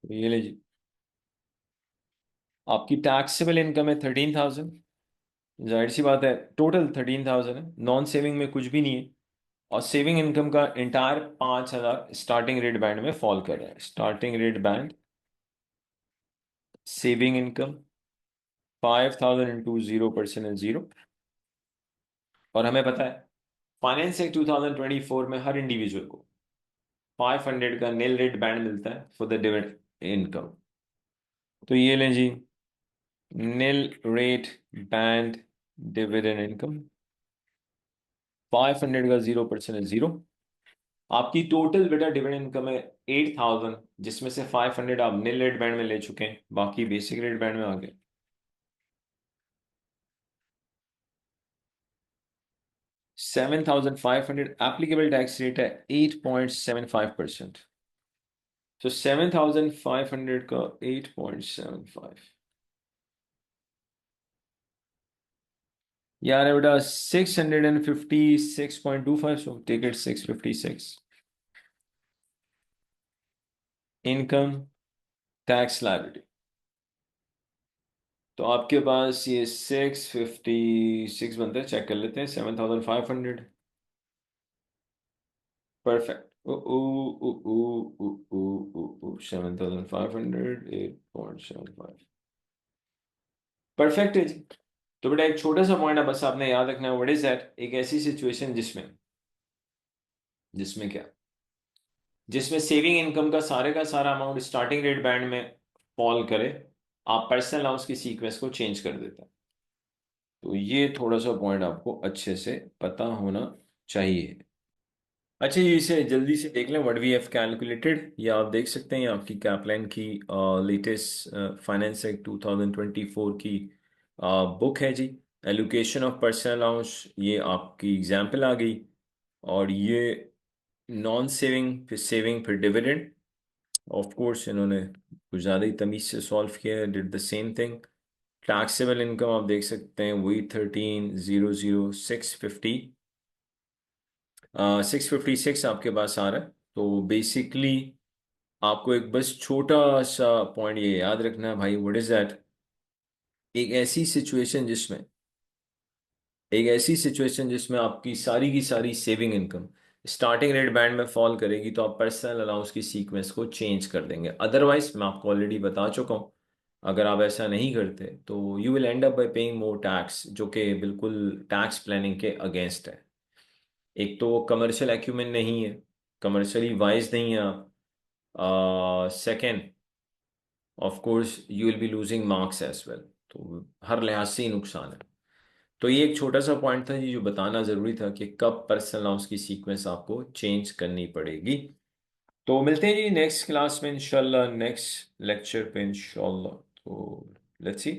तो ये ले जी, आपकी टैक्सेबल इनकम है 13,000. जाहिर सी बात है टोटल 13,000 है, नॉन सेविंग में कुछ भी नहीं है. और सेविंग इनकम का इंटायर 5,000 स्टार्टिंग रेट बैंड में फॉल कर रहा है. Starting rate band saving income 5,000 into 0% है 0. और हमें पता है फाइनेंस एक्ट 2024 में हर इंडिविजुअल को 500 का नील रेट बैंड मिलता है फॉर द डिविडेंड इनकम. तो ये लें जी, nil rate band dividend income 500 का 0% है 0. आपकी टोटल बेटा डिविडेंड इनकम है 8,000, जिसमें से 500 आप नील रेट बैंड में ले चुके हैं, बाकी बेसिक रेट बैंड में आ गए. 7,500 एप्लीकेबल टैक्स रेट है 8.75%. तो 7,500 का 8.75 यार है बेटा 656.25. So take it 656 income tax liability. तो आपके पास ये 656 बनते हैं. चेक कर लेते हैं. 7,500. परफेक्ट. 7,500 8.75 परफेक्ट है जी. तो बेटा एक छोटा सा पॉइंट है बस आपने याद रखना है. What is that? एक ऐसी सिचुएशन जिसमें जिसमें क्या, जिसमें सेविंग इनकम का सारा अमाउंट स्टार्टिंग रेट बैंड में फॉल करे, आप पर्सनल अलाउंस की सीक्वेंस को चेंज कर देते हैं. तो ये थोड़ा सा पॉइंट आपको अच्छे से पता होना चाहिए. अच्छा, ये इसे जल्दी से देख लें. व्हाट वी हैव कैलकुलेटेड, ये आप देख सकते हैं. ये आपकी कैपलाइन की लेटेस्ट फाइनेंस एक्ट 2024 की बुक है जी. एलोकेशन ऑफ पर्सनल अलाउंस, ये आपकी एग्जाम्पल आ गई. और ये नॉन सेविंग, फिर सेविंग, फिर डिविडेंड. ऑफ कोर्स इन्होंने कुछ ज़्यादा ही तमीज से सॉल्व किया है. Did the same thing. Taxable income आप देख सकते हैं वही 13,00650, 656 आपके पास आ रहा है. तो बेसिकली आपको एक बस छोटा सा पॉइंट ये याद रखना है भाई. What is that? एक ऐसी सिचुएशन जिसमें आपकी सारी की सारी saving income starting rate band में फॉल करेगी, तो आप पर्सनल अलाउंस की सीक्वेंस को चेंज कर देंगे. अदरवाइज मैं आपको ऑलरेडी बता चुका हूं, अगर आप ऐसा नहीं करते तो you will and up by paying more tax, जो कि बिल्कुल टैक्स प्लानिंग के अगेंस्ट है. एक तो वो कमर्शियल एक्यूमेन नहीं है, कमर्शियली वाइज नहीं है आप। Second, of course you will be losing marks as well, तो हर लिहाज से ही नुकसान है। तो ये एक छोटा सा पॉइंट था जी जो बताना ज़रूरी था कि कब पर्सनल लॉन्स की सीक्वेंस आपको चेंज करनी पड़ेगी। तो मिलते हैं जी नेक्स्ट क्लास में इंशाल्लाह, नेक्स्ट लेक्चर पे इंशाल्लाह। तो लेट्स सी।